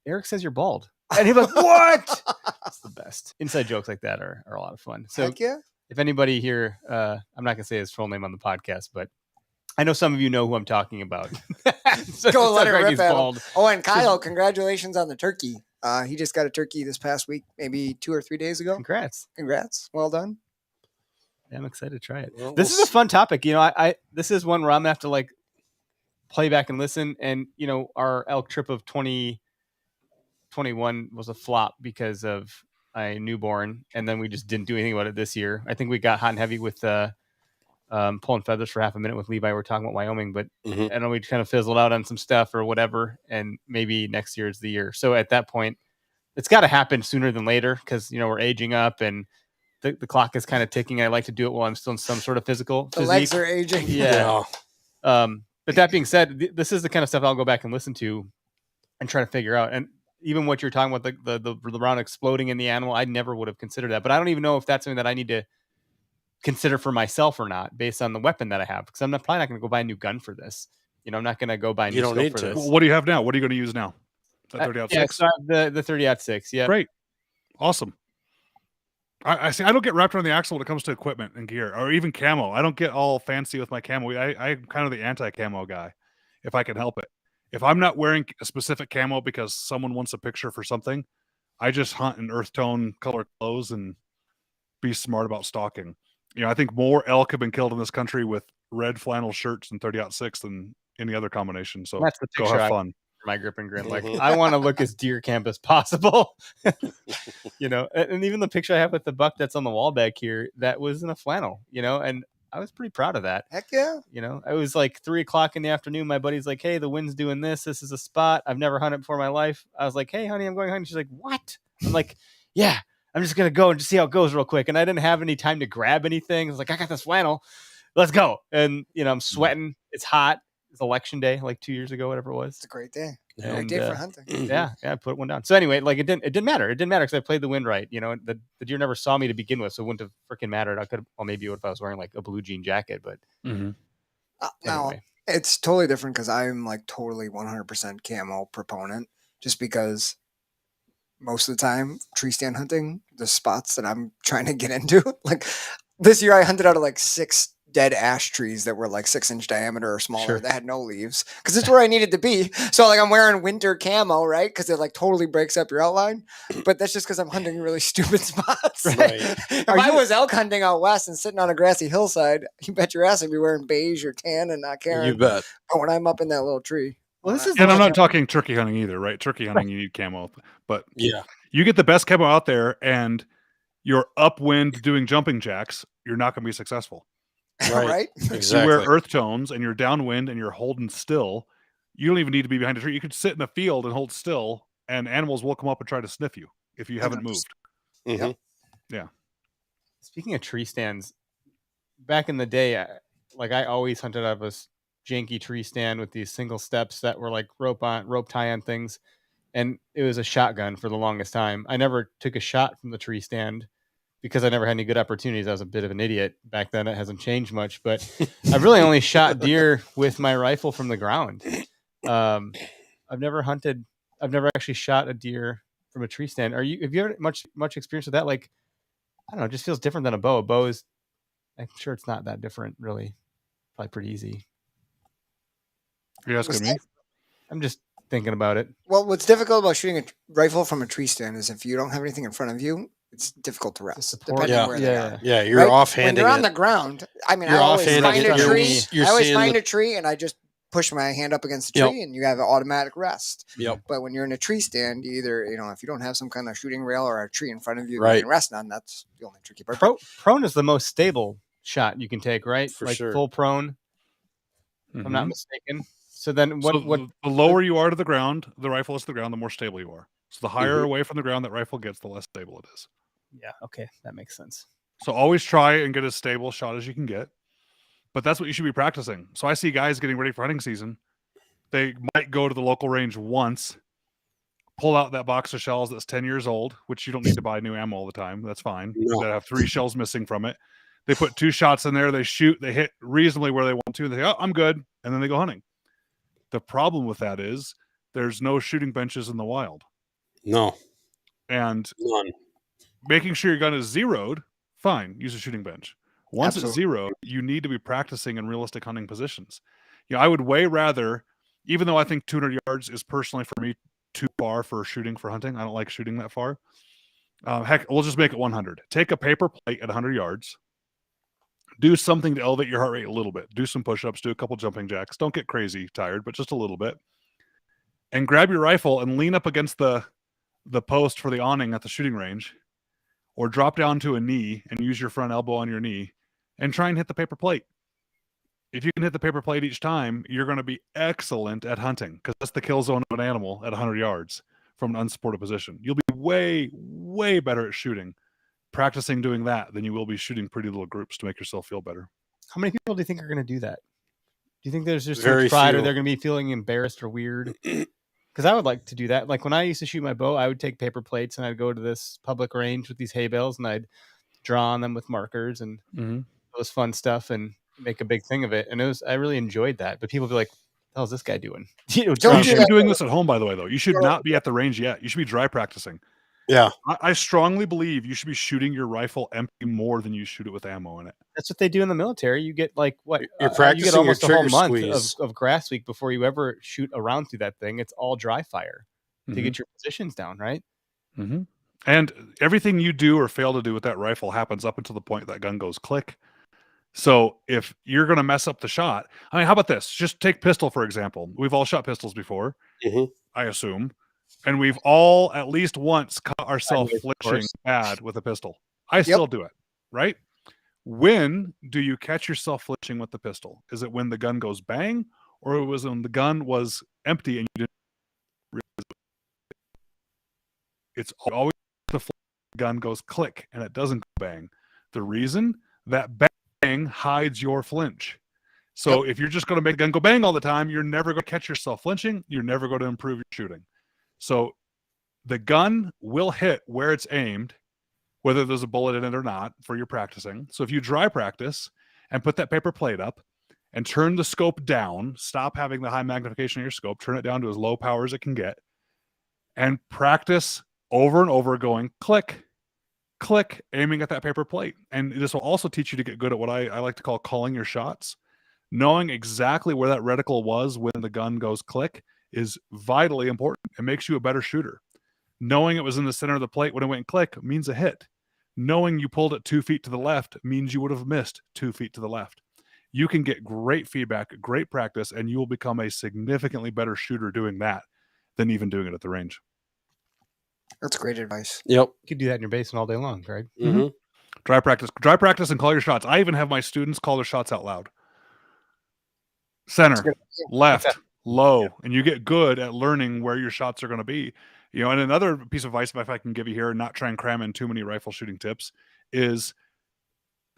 Eric says you're bald," and he'll be like, "What?" It's the best. Inside jokes like that are a lot of fun. So Heck yeah. if anybody here, I'm not gonna say his full name on the podcast, but I know some of you know who I'm talking about. Go let it rip at him. Bald. Oh, and Kyle, congratulations on the turkey. He just got a turkey this past week, maybe 2 or 3 days ago. Congrats. Well done. Yeah, I'm excited to try it. Well, This is a fun topic. I this is one where I'm gonna have to like play back and listen. And our elk trip of 2021 was a flop because of a newborn, and then we just didn't do anything about it this year. I think we got hot and heavy with pulling feathers for half a minute with Levi. We're talking about Wyoming, but I know we kind of fizzled out on some stuff or whatever, and maybe next year is the year. So at that point, it's got to happen sooner than later because we're aging up and the clock is kind of ticking. I like to do it while I'm still in some sort of physical. The legs are aging. Yeah. But that being said, this is the kind of stuff I'll go back and listen to and try to figure out. And even what you're talking about, the round exploding in the animal, I never would have considered that. But I don't even know if that's something that I need to consider for myself or not based on the weapon that I have, because I'm probably not going to go buy a new gun for this. I'm not going to go buy a new scope for this. What do you have now? What are you going to use now? Is that 30-06? Yeah, so I have the 30-06. Yeah. Great. Awesome. I see. I don't get wrapped around the axle when it comes to equipment and gear or even camo. I don't get all fancy with my camo. I'm kind of the anti-camo guy if I can help it. If I'm not wearing a specific camo because someone wants a picture for something, I just hunt in earth tone color clothes and be smart about stalking. I think more elk have been killed in this country with red flannel shirts and 30-06 than any other combination. So that's the go have fun. My grip and grin. Like I want to look as deer camp as possible. And even the picture I have with the buck that's on the wall back here, that was in a flannel, and I was pretty proud of that. Heck yeah. It was like 3:00 in the afternoon. My buddy's like, "Hey, the wind's doing this. This is a spot. I've never hunted before in my life." I was like, "Hey, honey, I'm going hunting." She's like, "What?" I'm like, "Yeah, I'm just going to go and just see how it goes real quick." And I didn't have any time to grab anything. I was like, "I got this flannel. Let's go." And, I'm sweating. It's hot. It's election day, like 2 years ago, whatever it was. It's a great day. And, great day for hunting. Yeah, I put one down. So anyway, like it didn't matter. It didn't matter because I played the wind right. The deer never saw me to begin with, so it wouldn't have freaking mattered. I could have, well, maybe it would if I was wearing like a blue jean jacket, but now anyway. It's totally different because I'm like totally 100% camo proponent, just because most of the time tree stand hunting, the spots that I'm trying to get into, like this year I hunted out of like 6 dead ash trees that were like 6-inch diameter or smaller that had no leaves because it's where I needed to be. So like I'm wearing winter camo, right? Because it like totally breaks up your outline. But that's just because I'm hunting really stupid spots. Right. If I was elk hunting out west and sitting on a grassy hillside, you bet your ass I'd be wearing beige or tan and not caring. You bet. But when I'm up in that little tree. Well, this is And I'm not talking turkey hunting either, right? Turkey hunting, you need camo. But you get the best camo out there and you're upwind doing jumping jacks, you're not going to be successful. Right? Exactly. You wear earth tones and you're downwind and you're holding still. You don't even need to be behind a tree. You could sit in a field and hold still, and animals will come up and try to sniff you if you haven't moved. Mm-hmm. Yeah. Speaking of tree stands, back in the day, I always hunted out of a janky tree stand with these single steps that were like rope tie on things, and it was a shotgun for the longest time. I never took a shot from the tree stand because I never had any good opportunities. I was a bit of an idiot back then. It hasn't changed much, but I've really only shot deer with my rifle from the ground. I've never actually shot a deer from a tree stand. Have you ever much experience with that? Like, I don't know, it just feels different than a bow. A bow is, I'm sure it's not that different, really. Probably pretty easy. You're asking me? I'm just thinking about it. Well, what's difficult about shooting a rifle from a tree stand is if you don't have anything in front of you, it's difficult to rest, support. depending on where they are. Yeah, you're Right? offhanding When they're on it. the ground, I mean, I You're always offhanding find it. a tree. You're I always seeing find the- a tree and I just push my hand up against the Yep. tree and you have an automatic rest. Yep. But when you're in a tree stand, you either, if you don't have some kind of shooting rail or a tree in front of you that Right. you can rest on, that's the only tricky part. Prone is the most stable shot you can take, right? For like sure. full prone, if I'm not Mhm. mistaken. So then So what the lower you are to the ground, the rifle is to the ground, the more stable you are. So the higher Mhm. away from the ground that rifle gets, the less stable it is. Yeah, okay, that makes sense. So always try and get as stable a shot as you can get. But that's what you should be practicing. So I see guys getting ready for hunting season. They might go to the local range once, pull out that box of shells that's 10 years old, which you don't need to buy new ammo all the time. That's fine. No. That have 3 shells missing from it. They put 2 shots in there. They shoot. They hit reasonably where they want to. They say, oh, I'm good. And then they go hunting. The problem with that is there's no shooting benches in the wild. No, And none. making sure your gun is zeroed, fine, use a shooting bench. Once it's Absolutely. zeroed, you need to be practicing in realistic hunting positions. I would way rather, even though I think 200 yards is personally for me too far for shooting for hunting. I don't like shooting that far. Heck, we'll just make it 100. Take a paper plate at 100 yards. Do something to elevate your heart rate a little bit. Do some push-ups, do a couple jumping jacks. Don't get crazy tired, but just a little bit. And grab your rifle and lean up against the post for the awning at the shooting range, or drop down to a knee and use your front elbow on your knee and try and hit the paper plate. If you can hit the paper plate each time, you're going to be excellent at hunting because that's the kill zone of an animal at 100 yards from an unsupported position. You'll be way, way better at shooting practicing doing that than you will be shooting pretty little groups to make yourself feel better. How many people do you think are going to do that? Do you think there's just Very some pride, few. or they're going to be feeling embarrassed or weird? Because I would like to do that. Like when I used to shoot my bow, I would take paper plates and I'd go to this public range with these hay bales and I'd draw on them with markers and it was fun stuff and make a big thing of it. And I really enjoyed that. But people would be like, "What the hell's this guy doing?" You do should be that. doing this at home, by the way, though. You should not be at the range yet. You should be dry practicing. Yeah. I strongly believe you should be shooting your rifle empty more than you shoot it with ammo in it. That's what they do in the military. You get like what? You're You practicing get your almost a whole trigger month squeeze. of grass week before you ever shoot a round through that thing. It's all dry fire to Mhm. get your positions down, right? Mm-hmm. And everything you do or fail to do with that rifle happens up until the point that gun goes click. So if you're going to mess up the shot, I mean, how about this? Just take pistol, for example. We've all shot pistols before, Mhm. I assume. And we've all at least once caught ourselves Anyways, of flinching course. bad with a pistol. I still do it, right? When do you catch yourself flinching with the pistol? Is it when the gun goes bang, or it was when the gun was empty and you didn't realize it? It's always the gun goes click and it doesn't go bang. The reason that bang hides your flinch. So if you're just going to make the gun go bang all the time, you're never going to catch yourself flinching. You're never going to improve your shooting. So the gun will hit where it's aimed, whether there's a bullet in it or not, for your practicing. So if you dry practice and put that paper plate up and turn the scope down, stop having the high magnification of your scope, turn it down to as low power as it can get, and practice over and over going click, click, aiming at that paper plate. And this will also teach you to get good at what I like to call calling your shots. Knowing exactly where that reticle was when the gun goes click is vitally important. It makes you a better shooter. Knowing it was in the center of the plate when it went click means a hit. Knowing you pulled it 2 feet to the left means you would have missed 2 feet to the left. You can get great feedback, great practice, and you will become a significantly better shooter doing that than even doing it at the range. That's great advice. Yep. You could do that in your basement all day long, Greg. Mm-hmm. Dry practice and call your shots. I even have my students call their shots out loud. Center, left, low, and you get good at learning where your shots are going to be. And another piece of advice, if I can give you here, and not try and cram in too many rifle shooting tips, is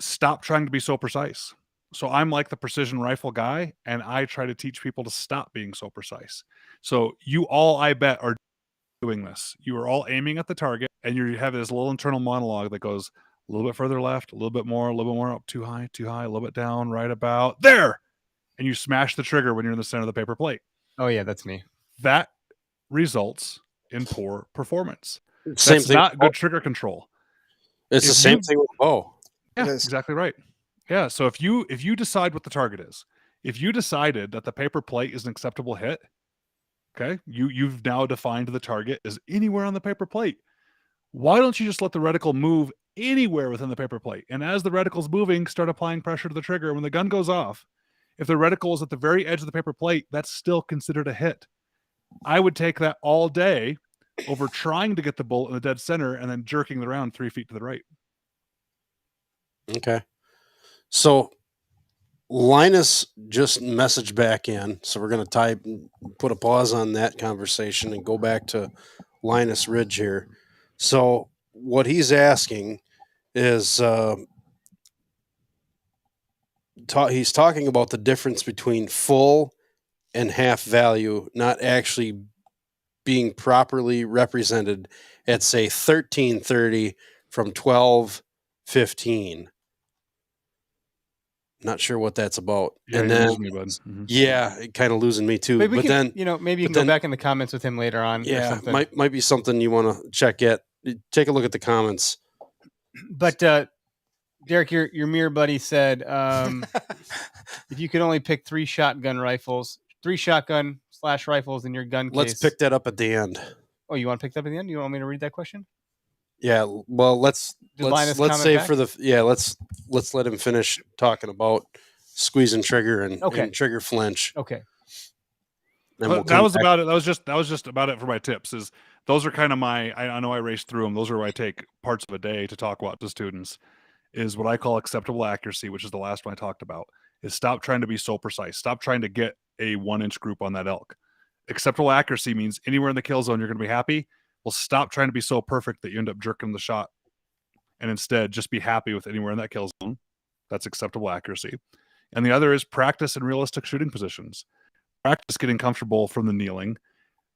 stop trying to be so precise. So I'm like the precision rifle guy, and I try to teach people to stop being so precise. So you all, I bet, are doing this. You are all aiming at the target, and you have this little internal monologue that goes a little bit further left, a little bit more, up, too high, a little bit down, right about there. And you smash the trigger when you're in the center of the paper plate. Oh yeah, that's me. That results in poor performance. Same That's thing. not good trigger control. It's the If same you- thing with a bow. Yeah, It is. exactly right. Yeah. So if you decide what the target is, if you decided that the paper plate is an acceptable hit, okay, you've now defined the target as anywhere on the paper plate. Why don't you just let the reticle move anywhere within the paper plate? And as the reticle's moving, start applying pressure to the trigger. When the gun goes off, if the reticle is at the very edge of the paper plate, that's still considered a hit. I would take that all day over trying to get the bullet in the dead center and then jerking the round 3 feet to the right. Okay. So Linus just messaged back in. So we're going to put a pause on that conversation and go back to Linus Ridge here. So what he's asking is he's talking about the difference between full and half value not actually being properly represented at, say, 1330 from 1215. Not sure what that's about. Yeah, and you're then, losing me, bud. Mhm. yeah, it kind of losing me too. Maybe we But can, then, maybe you but can then- go back in the comments with him later on. Or yeah, something. might be something you want to check at. Take a look at the comments. But Derek, your mirror buddy said if you could only pick 3 shotgun rifles in your gun case. Let's pick that up at the end. Oh, you want to pick that up at the end? You want me to read that question? Yeah, well, let's Linus let's comment save back? for the let's let him finish talking about squeezing trigger and trigger flinch. Okay. Then But we'll that come was back. about it. That was just about it for my tips. Is those are kind of I know I raced through them. Those are where I take parts of a day to talk about to students. Is what I call acceptable accuracy, which is the last one I talked about. Is stop trying to be so precise. Stop trying to get a 1-inch group on that elk. Acceptable accuracy means anywhere in the kill zone you're going to be happy. Well, stop trying to be so perfect that you end up jerking the shot, and instead just be happy with anywhere in that kill zone. That's acceptable accuracy. And the other is practice in realistic shooting positions. Practice getting comfortable from the kneeling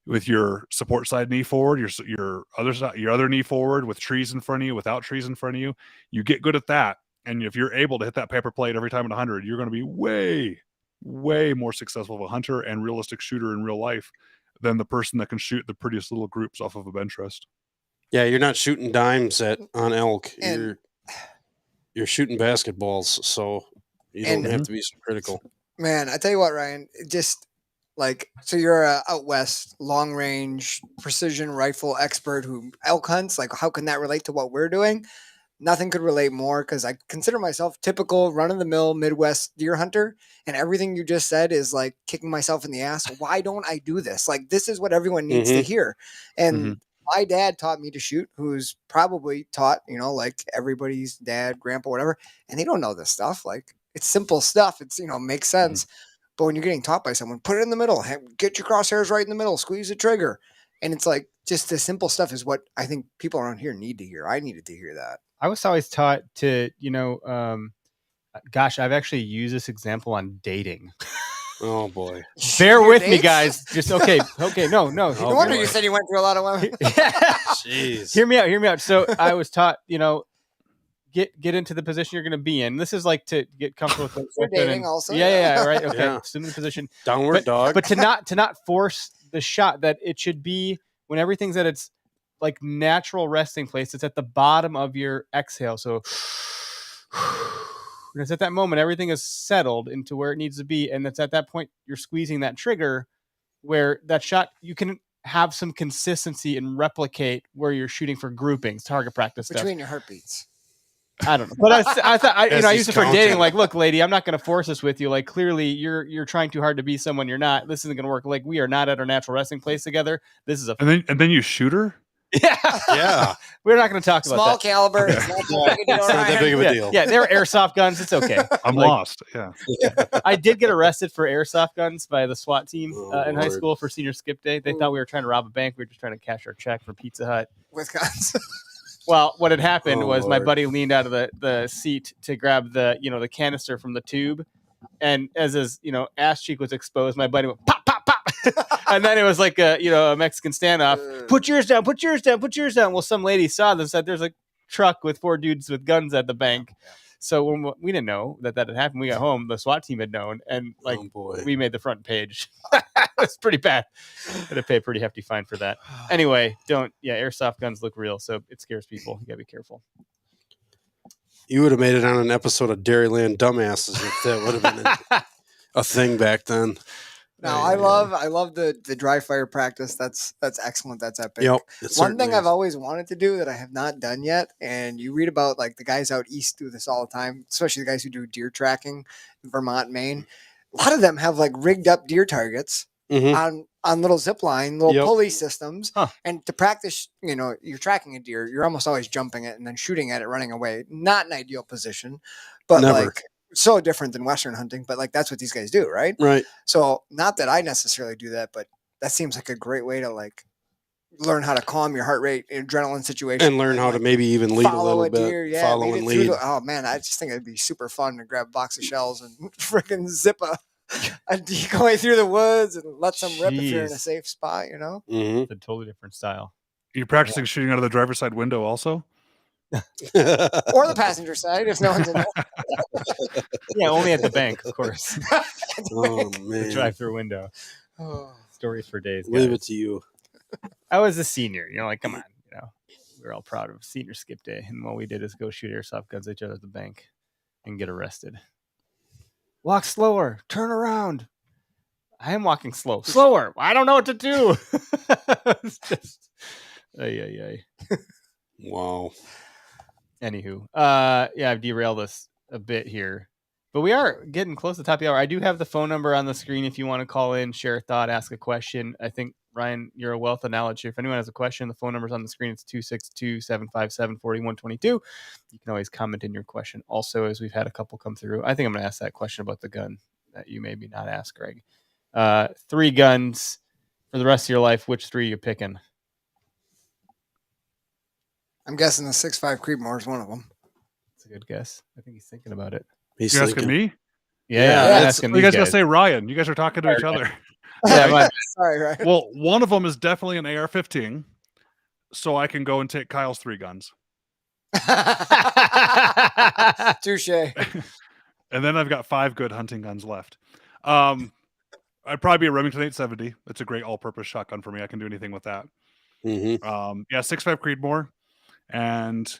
with your support side knee forward, your other knee forward with trees in front of you, without trees in front of you. You get good at that, and if you're able to hit that paper plate every time at 100, you're going to be way more successful of a hunter and realistic shooter in real life than the person that can shoot the prettiest little groups off of a bench rest. Yeah, you're not shooting dimes on elk. And- You're shooting basketballs, so you don't And- have to be so critical. Man, I tell you what, Ryan, just like, so you're a out west long range precision rifle expert who elk hunts. Like, how can that relate to what we're doing? Nothing could relate more, because I consider myself typical run of the mill Midwest deer hunter, and everything you just said is like kicking myself in the ass. Why don't I do this? Like, this is what everyone needs to hear. And my dad taught me to shoot, who's probably taught, like everybody's dad, grandpa, whatever, and they don't know this stuff. Like, it's simple stuff. It's, makes sense. But when you're getting taught by someone, put it in the middle, get your crosshairs right in the middle, squeeze the trigger. And it's like, just the simple stuff is what I think people around here need to hear. I needed to hear that. I was always taught to, gosh, I've actually used this example on dating. Oh boy. Bear Your with me, dates? guys. Just okay, no. No Oh, wonder boy. you said you went through a lot of women. Jeez. Hear me out. So I was taught, get into the position you're going to be in. This is like to get comfortable with For dating also, Yeah, right. Okay, Yeah. assume the position, Downward dog. but to not force the shot. That it should be when everything's at its like natural resting place. It's at the bottom of your exhale. So when it's at that moment, everything is settled into where it needs to be, and it's at that point you're squeezing that trigger, where that shot you can have some consistency and replicate where you're shooting for groupings, target practice stuff. Between your heartbeats. I don't know, but I thought I As I he's used it for counting. dating. Like, look, lady, I'm not going to force this with you. Like, clearly, you're trying too hard to be someone you're not. This isn't going to work. Like, we are not at our natural resting place together. This is a And then you shoot her? yeah. Yeah. We're not going to talk Small about that. caliber. It's not that big a deal, It's not that Ryan. big of a Yeah, deal. yeah, they're airsoft guns. It's okay. I'm Like- lost. Yeah. I did get arrested for airsoft guns by the SWAT team Oh, in high Lord. school for senior skip day. They thought we were trying to rob a bank. We were just trying to cash our check for Pizza Hut. With guns. Well, what had happened Oh, was my Lord. buddy leaned out of the seat to grab the canister from the tube, and as his ass cheek was exposed, my buddy went pop pop pop, and then it was like a Mexican standoff. Put yours down, put yours down, put yours down. Well, some lady saw this, said there's a truck with 4 dudes with guns at the bank. So when we didn't know that had happened, we got home. The SWAT team had known, and Oh, boy. we made the front page. It's pretty bad. Had to pay a pretty hefty fine for that. Anyway, airsoft guns look real, so it scares people. You gotta be careful. You would have made it on an episode of Dairyland Dumbasses if that would have been a thing back then. No, I love the dry fire practice. That's excellent. That's epic. Yep. One thing I've always wanted to do that I have not done yet, and you read about like the guys out east do this all the time, especially the guys who do deer tracking in Vermont, Maine. A lot of them have like rigged up deer targets on little zip line, little pulley systems. Huh. And to practice, you're tracking a deer, you're almost always jumping it and then shooting at it, running away. Not an ideal position, but Never. like so different than Western hunting, but like that's what these guys do, right? Right. So not that I necessarily do that, but that seems like a great way to like learn how to calm your heart rate in adrenaline situation And learn how to maybe even lead a little bit. Follow and lead. Oh man, I just think it'd be super fun to grab a box of shells and freaking zip a decoy through the woods and let some rip if you're in a Jeez. safe spot, Mm-hmm. It's a totally different style. You're practicing shooting out of the driver's side window also? Or the passenger side if no one's in there. Yeah, only at the bank, of course. Oh, The man. drive-through window. Oh. Stories for days. Leave guys. it to you. I was a senior, come on, we were all proud of senior skip day, and what we did is go shoot airsoft guns at each other at the bank and get arrested. Walk slower, turn around. I am walking slower. I don't know what to do. It's just, ay. Wow. Anywho, I've derailed us a bit here, but we are getting close to the top of the hour. I do have the phone number on the screen if you want to call in, share a thought, ask a question. I think, Ryan, you're a wealth of knowledge here. If anyone has a question, the phone number's on the screen. It's 262-757-4122. You can always comment in your question. Also, as we've had a couple come through, I think I'm going to ask that question about the gun that you maybe not ask, Greg. 3 guns for the rest of your life. Which 3 are you picking? I'm guessing the 6.5 Creedmoor is one of them. That's a good guess. I think he's thinking about it. He's You're asking thinking. me? Yeah, I'm asking You these guys gotta say Ryan. You guys are talking to each other. Yeah, Sorry, right? Well, one of them is definitely an AR-15, so I can go and take Kyle's 3 guns. Touche. And then I've got 5 good hunting guns left. I'd probably be a Remington 870. It's a great all-purpose shotgun for me. I can do anything with that. Mm-hmm. 6.5 Creedmoor, and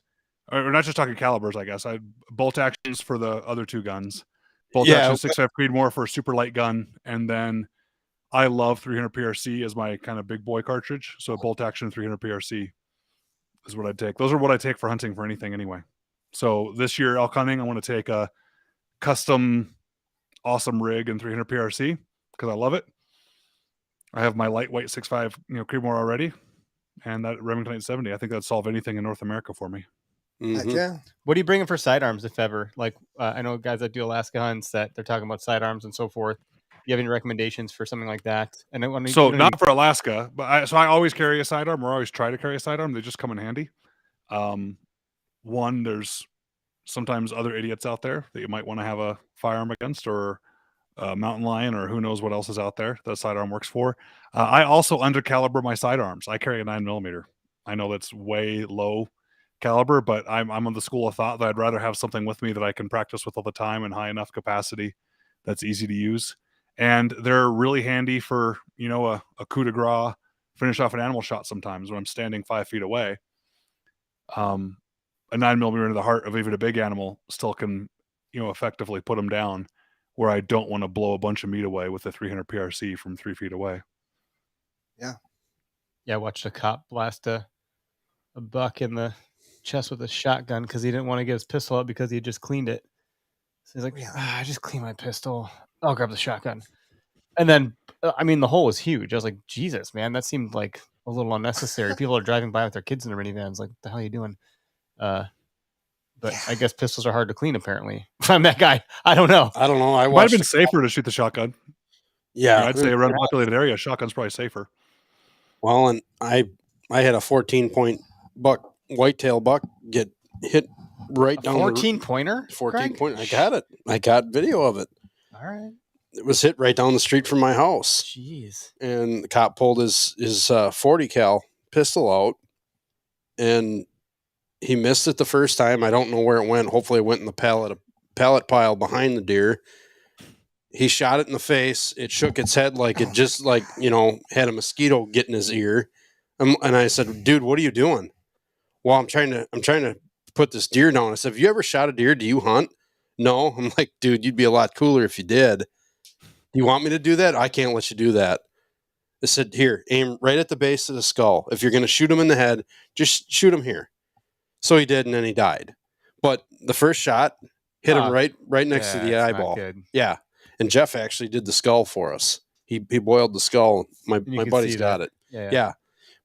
we're not just talking calibers, I guess. I bolt actions for the other 2 guns. Bolt action 6.5 Creedmoor for a super light gun, and then I love 300 PRC as my kind of big boy cartridge. So bolt action 300 PRC is what I'd take. Those are what I take for hunting for anything anyway. So this year elk hunting, I want to take a custom awesome rig and 300 PRC because I love it. I have my lightweight 6.5 Creedmoor already, and that Remington 870. I think that'd solve anything in North America for me. Mm-hmm. Yeah. What are you bringing for sidearms, if ever? Like, I know guys that do Alaska hunts that they're talking about sidearms and so forth. You have any recommendations for something like that? And So not for Alaska, but I always carry a sidearm, or always try to carry a sidearm. They just come in handy. One, there's sometimes other idiots out there that you might want to have a firearm against, or a mountain lion, or who knows what else is out there that a sidearm works for. I also undercaliber my sidearms. I carry a 9mm. I know that's way low caliber, but I'm on the school of thought that I'd rather have something with me that I can practice with all the time and high enough capacity that's easy to use. And they're really handy for, a coup de grace, finish off an animal shot sometimes when I'm standing 5 feet away. A 9mm into the heart of even a big animal still can, effectively put them down, where I don't want to blow a bunch of meat away with a 300 PRC from 3 feet away. Yeah, I watched a cop blast a buck in the chest with a shotgun because he didn't want to get his pistol out because he had just cleaned it. So he's like, I just cleaned my pistol. I'll grab the shotgun. And then, the hole was huge. I was like, Jesus, man, that seemed like a little unnecessary. People are driving by with their kids in their minivans. Like, what the hell are you doing? But I guess pistols are hard to clean, apparently. If I'm that guy, I don't know. I don't know. I It might have watched. been safer to shoot the shotgun. Yeah, I'd say around a populated area, shotgun's probably safer. Well, and I had a 14-point buck whitetail buck get hit right down 14 pointer. 14 pointer. I got it. I got video of it. All right. It was hit right down the street from my house. Jeez. And the cop pulled his 40 cal pistol out, and he missed it the first time. I don't know where it went. Hopefully it went in the pallet pile behind the deer. He shot it in the face. It shook its head like it just had a mosquito get in his ear. And I said, "Dude, what are you doing?" "Well, I'm trying to put this deer down." I said, "Have you ever shot a deer? Do you hunt?" "No." I'm like, "Dude, you'd be a lot cooler if you did. Do you want me to do that? I can't let you do that." I said, "Here, aim right at the base of the skull. If you're going to shoot him in the head, just shoot him here." So he did, and then he died. But the first shot hit him right next to the eyeball. Yeah. And Jeff actually did the skull for us. He boiled the skull. My buddy's got it. Yeah.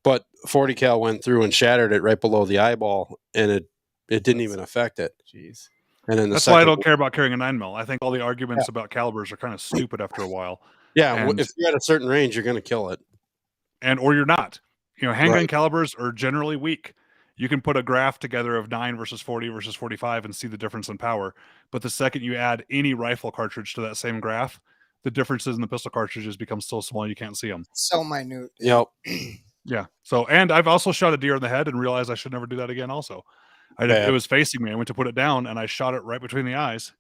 But 40 cal went through and shattered it right below the eyeball, and it didn't even affect it. Jeez. And then that's why I don't care about carrying a 9mm. I think all the arguments about calibers are kind of stupid after a while. Yeah, and if you're at a certain range, you're going to kill it. Or you're not. Handgun calibers are generally weak. You can put a graph together of 9 versus 40 versus 45 and see the difference in power. But the second you add any rifle cartridge to that same graph, the differences in the pistol cartridges become so small you can't see them. So minute. Yep. Yeah. So, and I've also shot a deer in the head and realized I should never do that again also. It was facing me. I went to put it down and I shot it right between the eyes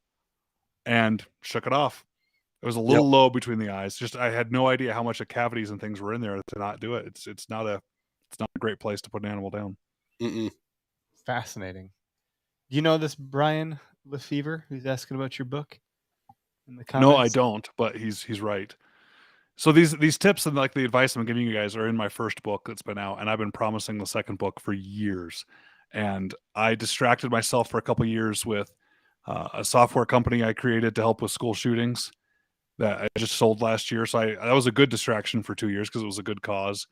and shook it off. It was a little low between the eyes. Just I had no idea how much of cavities and things were in there to not do it. It's not a great place to put an animal down. Mm-mm. Fascinating. Do you know this Brian Lefevre who's asking about your book in the comments? No, I don't, but he's right. So these tips and like the advice I'm giving you guys are in my first book that's been out, and I've been promising the second book for years. And I distracted myself for a couple years with a software company I created to help with school shootings that I just sold last year. So that was a good distraction for 2 years because it was a good cause.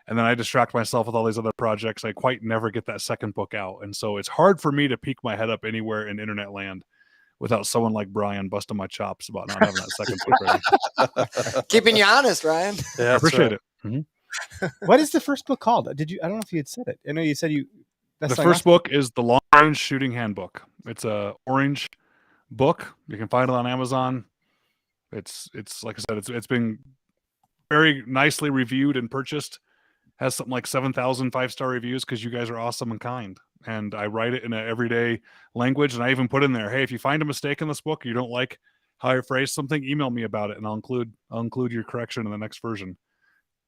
And then I distract myself with all these other projects. I quite never get that second book out. And so it's hard for me to peek my head up anywhere in internet land without someone like Brian busting my chops about not having that second book ready. Keeping you honest, Ryan. Yeah, I appreciate it. Mm-hmm. What is the first book called? I don't know if you had said it. I know you said the first book is the Long Range Shooting Handbook. It's a orange book. You can find it on Amazon. It's like I said, it's been very nicely reviewed and purchased. Has something like 7,000 5-star reviews because you guys are awesome and kind. And I write it in an everyday language. And I even put in there, hey, if you find a mistake in this book, you don't like how I phrase something, email me about it, and I'll include your correction in the next version.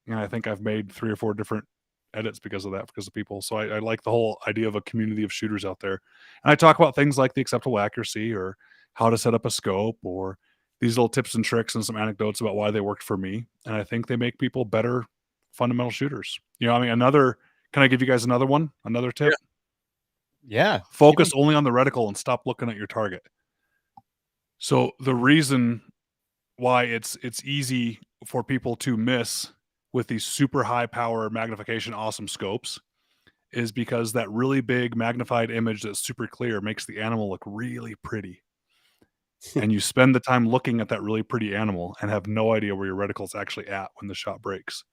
And I think I've made 3 or 4 different edits because of people. So I like the whole idea of a community of shooters out there. And I talk about things like the acceptable accuracy or how to set up a scope or these little tips and tricks and some anecdotes about why they worked for me. And I think they make people better fundamental shooters. Can I give you guys another tip? Yeah. Focus only on the reticle and stop looking at your target. So the reason why it's easy for people to miss with these super high power magnification awesome scopes is because that really big magnified image that's super clear makes the animal look really pretty. And you spend the time looking at that really pretty animal and have no idea where your reticle's actually at when the shot breaks.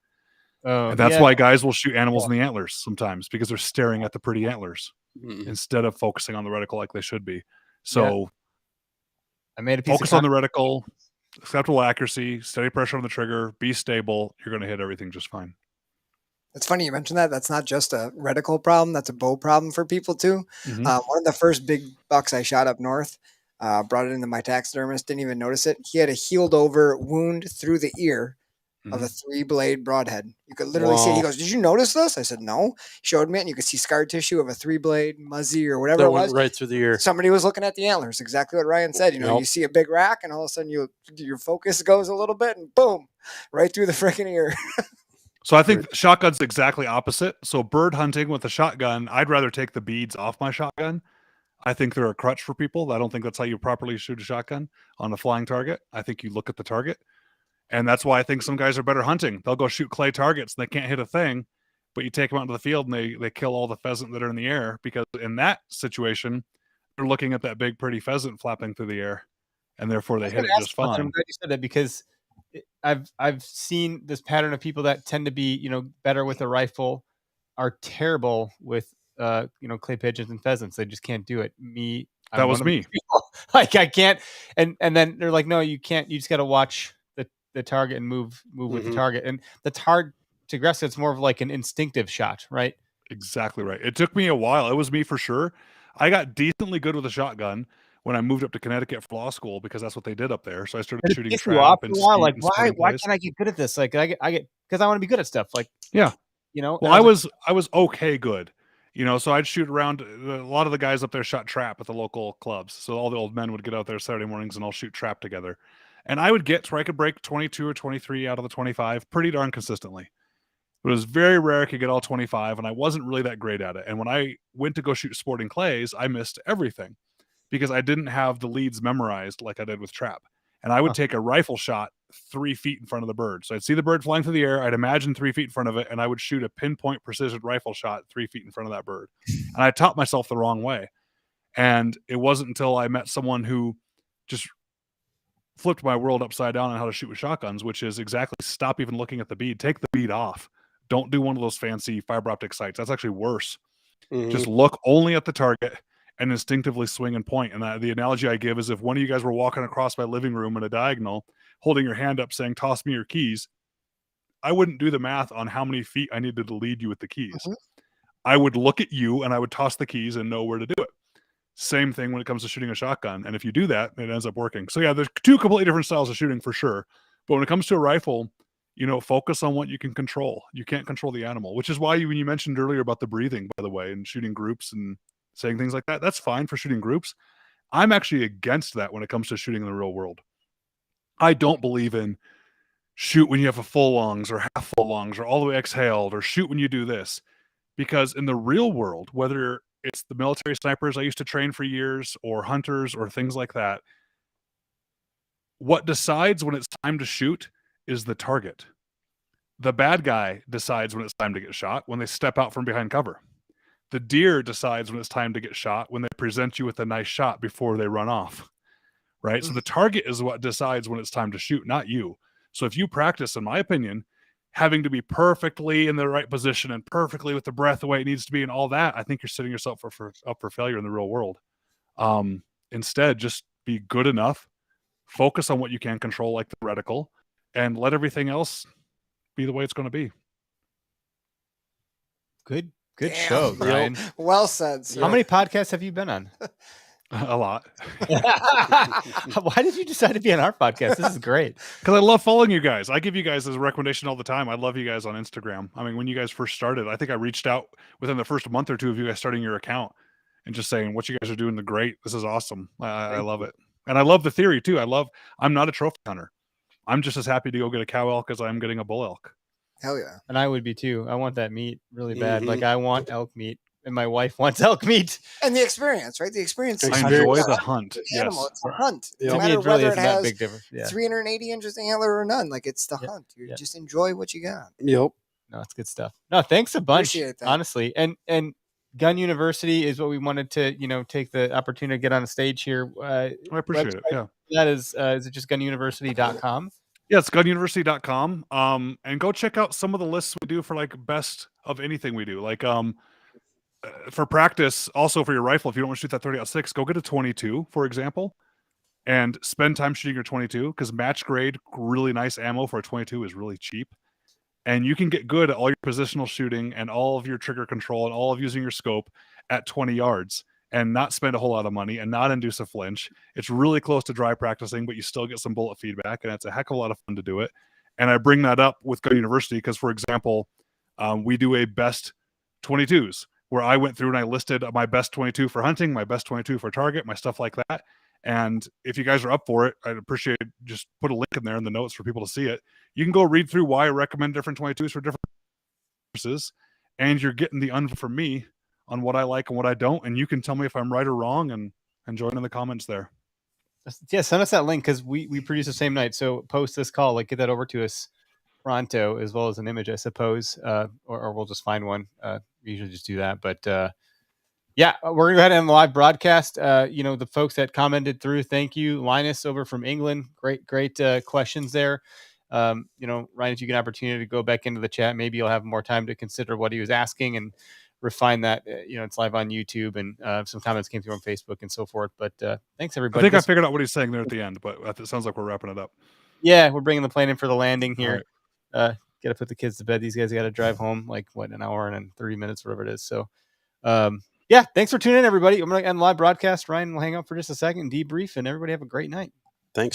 And that's why guys will shoot animals in the antlers sometimes, because they're staring at the pretty antlers instead of focusing on the reticle like they should be. So I made a focus on the reticle, acceptable accuracy, steady pressure on the trigger, be stable. You're going to hit everything just fine. It's funny you mentioned that. That's not just a reticle problem. That's a bow problem for people too. Mm-hmm. One of the first big bucks I shot up north, brought it into my taxidermist, didn't even notice it. He had a healed over wound through the ear of a 3-blade broadhead. You could literally see it. He goes, "Did you notice this?" I said, "No." He showed me it, and you could see scar tissue of a 3-blade muzzy or whatever that it was. Went right through the ear. Somebody was looking at the antlers. Exactly what Ryan said. You see a big rack, and all of a sudden your focus goes a little bit, and boom, right through the freaking ear. So I think shotgun's exactly opposite. So bird hunting with a shotgun, I'd rather take the beads off my shotgun. I think they're a crutch for people. I don't think that's how you properly shoot a shotgun on a flying target. I think you look at the target. And that's why I think some guys are better hunting. They'll go shoot clay targets and they can't hit a thing, but you take them out into the field and they kill all the pheasant that are in the air, because in that situation, they're looking at that big, pretty pheasant flapping through the air, and therefore they hit it just fine. I'm glad you said that, because I've seen this pattern of people that tend to be, better with a rifle are terrible with clay pigeons and pheasants. They just can't do it. I'm That was one of me. those people. Like I can't, and then they're like, no, you can't. You just got to watch the target and move with the Mhm. target, and that's hard to grasp. It's more of like an instinctive shot, right? Exactly right. It took me a while. It was me for sure. I got decently good with a shotgun when I moved up to Connecticut for law school because that's what they did up there. So I started But it shooting takes you off trap for and a while. skeet Like and why sporting plays. can't I get good at this? Like I get because I want to be good at stuff. Like Yeah. and Well, I was I was okay good. So I'd shoot around. A lot of the guys up there shot trap at the local clubs. So all the old men would get out there Saturday mornings and all shoot trap together. And I would get to where I could break 22 or 23 out of the 25 pretty darn consistently. But it was very rare I could get all 25, and I wasn't really that great at it. And when I went to go shoot sporting clays, I missed everything because I didn't have the leads memorized like I did with trap. And I would Huh. take a rifle shot 3 feet in front of the bird. So I'd see the bird flying through the air. I'd imagine 3 feet in front of it, and I would shoot a pinpoint precision rifle shot 3 feet in front of that bird. And I taught myself the wrong way. And it wasn't until I met someone who just flipped my world upside down on how to shoot with shotguns, which is exactly stop even looking at the bead. Take the bead off. Don't do one of those fancy fiber optic sights. That's actually worse. Mhm. Just look only at the target and instinctively swing and point. And the analogy I give is if one of you guys were walking across my living room in a diagonal, holding your hand up saying, toss me your keys, I wouldn't do the math on how many feet I needed to lead you with the keys. Mhm. I would look at you and I would toss the keys and know where to do it. Same thing when it comes to shooting a shotgun. And if you do that, it ends up working. So yeah, there's two completely different styles of shooting for sure. But when it comes to a rifle, focus on what you can control. You can't control the animal, which is why when you mentioned earlier about the breathing, by the way, and shooting groups and saying things like that, that's fine for shooting groups. I'm actually against that when it comes to shooting in the real world. I don't believe in shoot when you have a full lungs or half full lungs or all the way exhaled or shoot when you do this. Because in the real world, whether it's the military snipers I used to train for years or hunters or things like that, what decides when it's time to shoot is the target. The bad guy decides when it's time to get shot when they step out from behind cover. The deer decides when it's time to get shot when they present you with a nice shot before they run off, right? So the target is what decides when it's time to shoot, not you. So if you practice, in my opinion, having to be perfectly in the right position and perfectly with the breath the way it needs to be and all that, I think you're setting yourself up for failure in the real world. Instead, just be good enough, focus on what you can control, like the reticle, and let everything else be the way it's going to be. Good Damn. show, Ryan. Well said, sir. How many podcasts have you been on? A lot. Why did you decide to be on our podcast? This is great. Because I love following you guys. I give you guys as a recommendation all the time. I love you guys on Instagram. I mean, when you guys first started, I think I reached out within the first month or two of you guys starting your account and just saying what you guys are doing. The great. This is awesome. I love it. And I love the theory too. I'm not a trophy hunter. I'm just as happy to go get a cow elk as I'm getting a bull elk. Hell yeah. And I would be too. I want that meat really bad. Mhm. Like I want elk meat, and my wife wants elk meat. And the experience, right? The experience. I is enjoy not the hunt. the animal, Yes. it's the hunt. Yeah. No To me, matter it really whether isn't it that has big difference. Yeah. 380 inches in antler or none, like it's the Yeah. hunt. You Yeah. just enjoy what you got. Yep. No, it's good stuff. No, thanks a bunch. Appreciate that. Honestly, and Gun University is what we wanted to take the opportunity to get on the stage here. I appreciate it. Website Yeah. That is it just gununiversity.com? Yeah, it's gununiversity.com. And go check out some of the lists we do for like best of anything we do. Like for practice, also for your rifle, if you don't want to shoot that 30-06, go get a 22, for example, and spend time shooting your 22 because match grade, really nice ammo for a 22 is really cheap. And you can get good at all your positional shooting and all of your trigger control and all of using your scope at 20 yards and not spend a whole lot of money and not induce a flinch. It's really close to dry practicing, but you still get some bullet feedback, and it's a heck of a lot of fun to do it. And I bring that up with Gun University because, for example, we do a best 22s where I went through and I listed my best 22 for hunting, my best 22 for target, my stuff like that. And if you guys are up for it, I'd appreciate it. Just put a link in there in the notes for people to see it. You can go read through why I recommend different 22s for different purposes, and you're getting the from me on what I like and what I don't, and you can tell me if I'm right or wrong and join in the comments there. Yeah, send us that link because we produce the same night. So post this call, like get that over to us pronto, as well as an image, I suppose, or we'll just find one. We usually just do that, but yeah, we're gonna go ahead and live broadcast. The folks that commented through, thank you, Linus over from England. Great questions there. Ryan, if you get an opportunity to go back into the chat, maybe you'll have more time to consider what he was asking. And refine that. It's live on YouTube, and some comments came through on Facebook and so forth. But thanks I everybody. think I figured out what he's saying there at the end, but it sounds like we're wrapping it up. Yeah, we're bringing the plane in for the landing here. All right. Got to put the kids to bed. These guys got to drive home like an hour and 30 minutes, whatever it is. So, thanks for tuning in, everybody. I'm going to end live broadcast. Ryan will hang out for just a second and debrief, and everybody have a great night. Thanks.